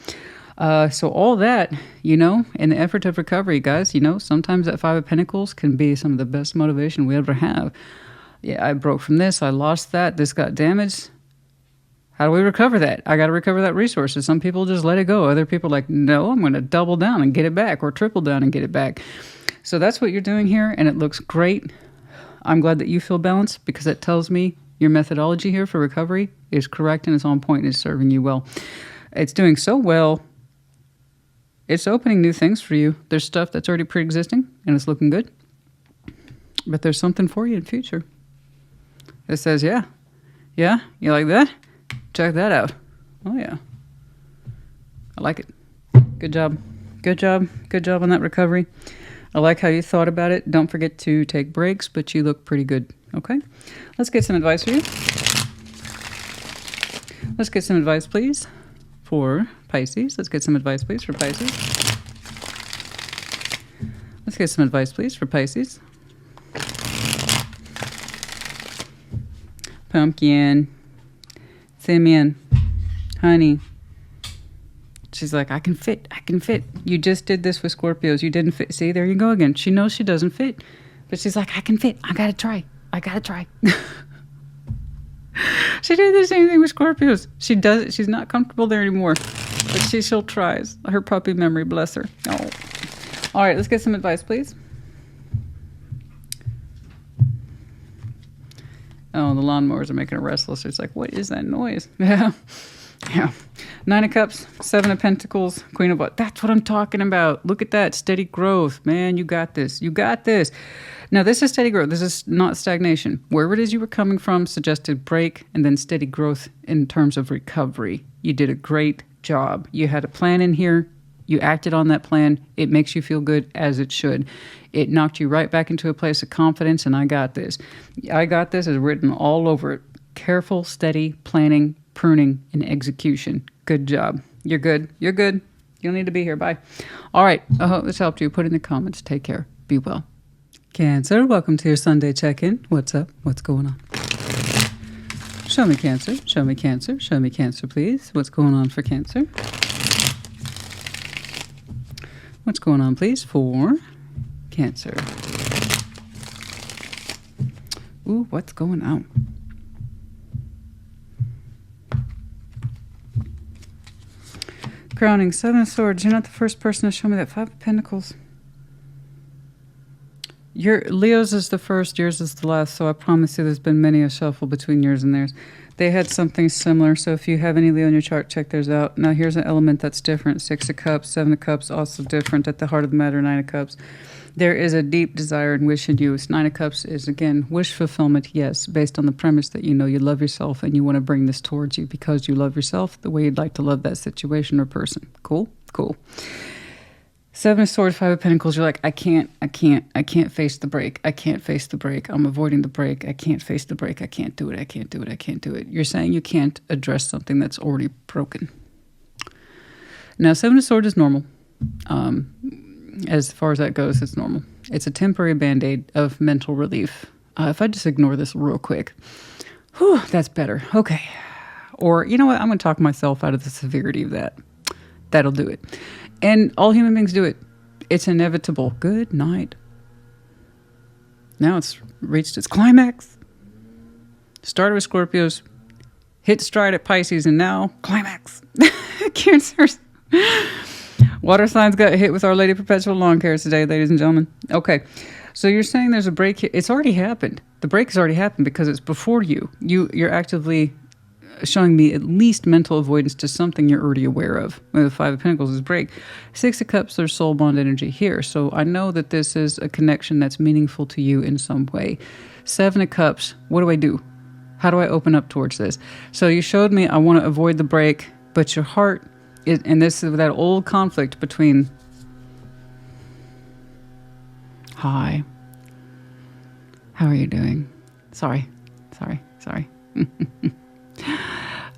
So all that, in the effort of recovery, guys, sometimes that 5 of Pentacles can be some of the best motivation we ever have. Yeah, I broke from this. I lost that. This got damaged. How do we recover that? I got to recover that resources. Some people just let it go. Other people are like, no, I'm going to double down and get it back, or triple down and get it back. So that's what you're doing here, and it looks great. I'm glad that you feel balanced, because that tells me your methodology here for recovery is correct and it's on point and is serving you well. It's doing so well. It's opening new things for you. There's stuff that's already pre-existing and it's looking good. But there's something for you in the future. It says, yeah, you like that? Check that out. Oh, yeah. I like it. Good job. Good job on that recovery. I like how you thought about it. Don't forget to take breaks, but you look pretty good. Okay, let's get some advice for you. Let's get some advice, please, for Pisces. Let's get some advice, please, for Pisces. Let's get some advice, please, for Pisces. Pumpkin, Simeon, honey. She's like, I can fit. I can fit. You just did this with Scorpios. You didn't fit. See, there you go again. She knows she doesn't fit, but she's like, I can fit. I gotta try. I gotta try. She did the same thing with Scorpios. She does it. She's not comfortable there anymore, but she still tries. Her puppy memory, bless her. Oh. All right, let's get some advice, please. Oh, the lawnmowers are making her restless. It's like, what is that noise? Yeah. Yeah. 9 of Cups, 7 of Pentacles, Queen of what? That's what I'm talking about. Look at that. Steady growth. Man, you got this. You got this. Now, this is steady growth. This is not stagnation. Wherever it is you were coming from suggested break and then steady growth in terms of recovery. You did a great job. You had a plan in here. You acted on that plan. It makes you feel good, as it should. It knocked you right back into a place of confidence, and I got this. I got this is written all over it. Careful, steady planning, pruning, and execution. Good job. You're good. You're good. You don't need to be here. Bye. All right. I hope this helped you. Put in the comments. Take care. Be well. Cancer, welcome to your Sunday check-in. What's up? What's going on? Show me Cancer. Show me Cancer. Show me Cancer, please. What's going on for Cancer? What's going on, please, for Cancer? Ooh, what's going on? Crowning, 7 of Swords. You're not the first person to show me that. 5 of Pentacles. Leo's is the first, yours is the last, so I promise you there's been many a shuffle between yours and theirs. They had something similar, so if you have any Leo in your chart, check theirs out. Now here's an element that's different. 6 of Cups, 7 of Cups, also different. At the heart of the matter, 9 of Cups. There is a deep desire and wish in you. 9 of Cups is, again, wish fulfillment, yes, based on the premise that you know you love yourself and you want to bring this towards you because you love yourself the way you'd like to love that situation or person. Cool? Cool. 7 of Swords, 5 of Pentacles, you're like, I can't face the break. I can't face the break. I'm avoiding the break. I can't face the break. I can't do it. I can't do it. I can't do it. You're saying you can't address something that's already broken. Now, 7 of Swords is normal. As far as that goes, it's normal. It's a temporary band-aid of mental relief. If I just ignore this real quick, whew, that's better. Okay. Or, you know what? I'm going to talk myself out of the severity of that. That'll do it. And all human beings do it. It's inevitable. Good night. Now it's reached its climax. Started with Scorpios, hit stride at Pisces, and now climax. Cancers. Water signs got hit with Our Lady Perpetual Lawn Care today, ladies and gentlemen. Okay, so you're saying there's a break here. It's already happened. The break has already happened because it's before you. You're actively showing me at least mental avoidance to something you're already aware of. With the 5 of Pentacles is break. 6 of Cups, there's soul bond energy here. So I know that this is a connection that's meaningful to you in some way. 7 of Cups, what do I do? How do I open up towards this? So you showed me I want to avoid the break, but your heart, and this is that old conflict between, hi, how are you doing? Sorry.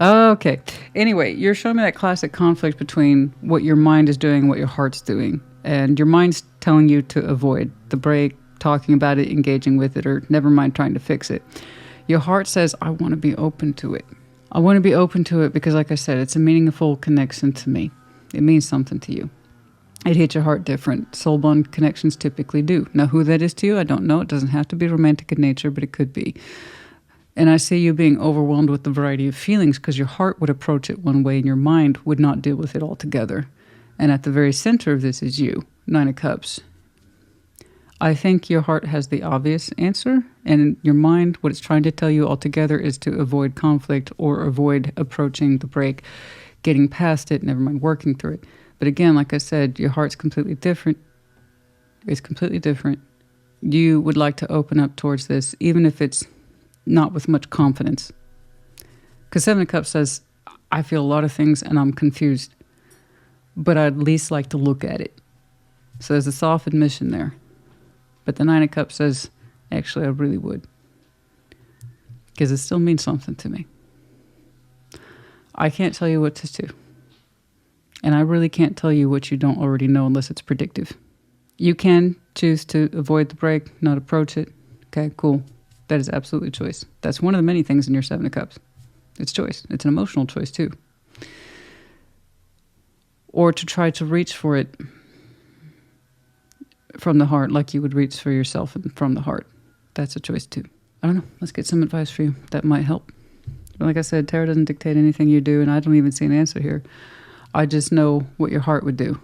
Okay. Anyway, you're showing me that classic conflict between what your mind is doing and what your heart's doing. And your mind's telling you to avoid the break, talking about it, engaging with it, or never mind trying to fix it. Your heart says, I want to be open to it. I want to be open to it because, like I said, it's a meaningful connection to me. It means something to you. It hits your heart different. Soul bond connections typically do. Now, who that is to you, I don't know. It doesn't have to be romantic in nature, but it could be. And I see you being overwhelmed with the variety of feelings because your heart would approach it one way and your mind would not deal with it altogether. And at the very center of this is you, 9 of Cups. I think your heart has the obvious answer, and your mind, what it's trying to tell you altogether is to avoid conflict or avoid approaching the break, getting past it, never mind working through it. But again, like I said, your heart's completely different. It's completely different. You would like to open up towards this, even if it's not with much confidence. Because 7 of Cups says, I feel a lot of things and I'm confused, but I'd at least like to look at it. So there's a soft admission there. But the Nine of Cups says, actually, I really would. Because it still means something to me. I can't tell you what to do. And I really can't tell you what you don't already know unless it's predictive. You can choose to avoid the break, not approach it. Okay, cool. That is absolutely choice. That's one of the many things in your Seven of Cups. It's choice. It's an emotional choice too. Or to try to reach for it from the heart like you would reach for yourself from the heart. That's a choice too. I don't know. Let's get some advice for you. That might help. Like I said, tarot doesn't dictate anything you do, and I don't even see an answer here. I just know what your heart would do.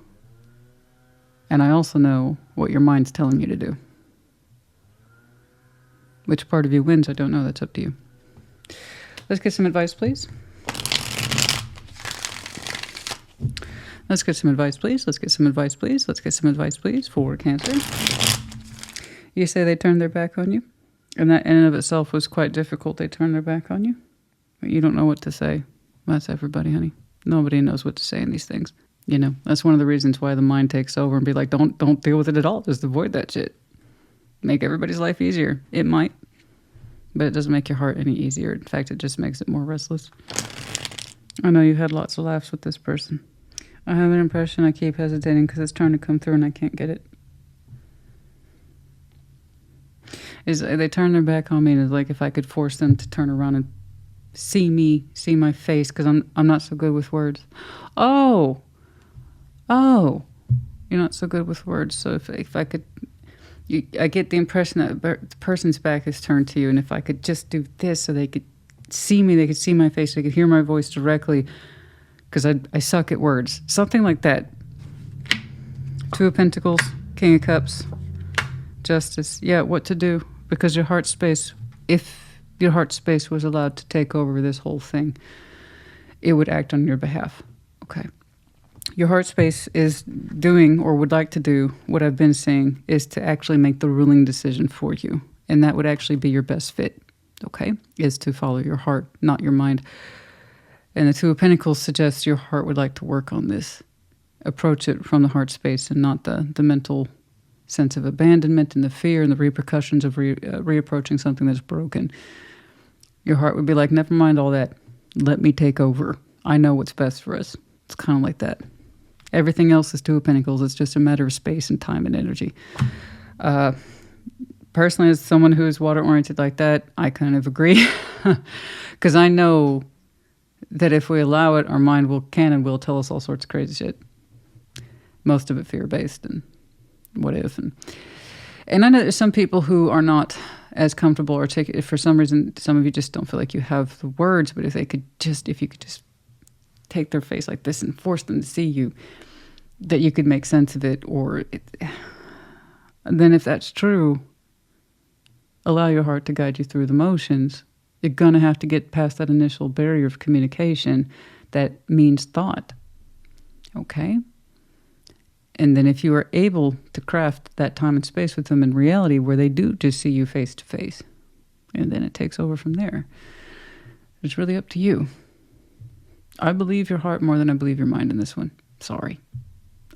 And I also know what your mind's telling you to do. Which part of you wins, I don't know. That's up to you. Let's get some advice, please. Let's get some advice, please. Let's get some advice, please. Let's get some advice, please, for Cancer. You say they turned their back on you? And that in and of itself was quite difficult. They turned their back on you? But you don't know what to say. That's everybody, honey. Nobody knows what to say in these things. You know, that's one of the reasons why the mind takes over and be like, don't deal with it at all. Just avoid that shit. Make everybody's life easier. It might. But it doesn't make your heart any easier. In fact, it just makes it more restless. I know you've had lots of laughs with this person. I have an impression I keep hesitating because it's trying to come through and I can't get it. They turn their back on me, and it's like if I could force them to turn around and see me, see my face, because I'm not so good with words. Oh, you're not so good with words. So if I could, I get the impression that the person's back is turned to you, and if I could just do this so they could see me, they could see my face, they could hear my voice directly, because I suck at words. Something like that. Two of Pentacles, King of Cups, Justice. Yeah, what to do? Because your heart space, if your heart space was allowed to take over this whole thing, it would act on your behalf. Okay. Your heart space is doing, or would like to do, what I've been saying, is to actually make the ruling decision for you. And that would actually be your best fit, okay? Is to follow your heart, not your mind. And the Two of Pentacles suggests your heart would like to work on this. Approach it from the heart space and not the mental sense of abandonment and the fear and the repercussions of reapproaching something that's broken. Your heart would be like, never mind all that. Let me take over. I know what's best for us. It's kind of like that. Everything else is Two of Pentacles. It's just a matter of space and time and energy. Personally, as someone who is water-oriented like that, I kind of agree. Because I know that if we allow it, our mind can and will tell us all sorts of crazy shit. Most of it fear-based and what if. And I know there's some people who are not as comfortable or take it. For some reason, some of you just don't feel like you have the words, but if you could just take their face like this and force them to see you, that you could make sense of it. Then if that's true, allow your heart to guide you through the motions. You're going to have to get past that initial barrier of communication that means thought. Okay? And then if you are able to craft that time and space with them in reality where they do just see you face to face, and then it takes over from there. It's really up to you. I believe your heart more than I believe your mind in this one. Sorry.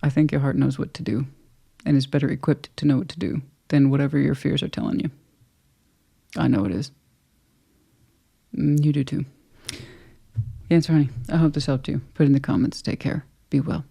I think your heart knows what to do and is better equipped to know what to do than whatever your fears are telling you. I know it is. You do too. Cancer, honey, I hope this helped you. Put it in the comments. Take care. Be well.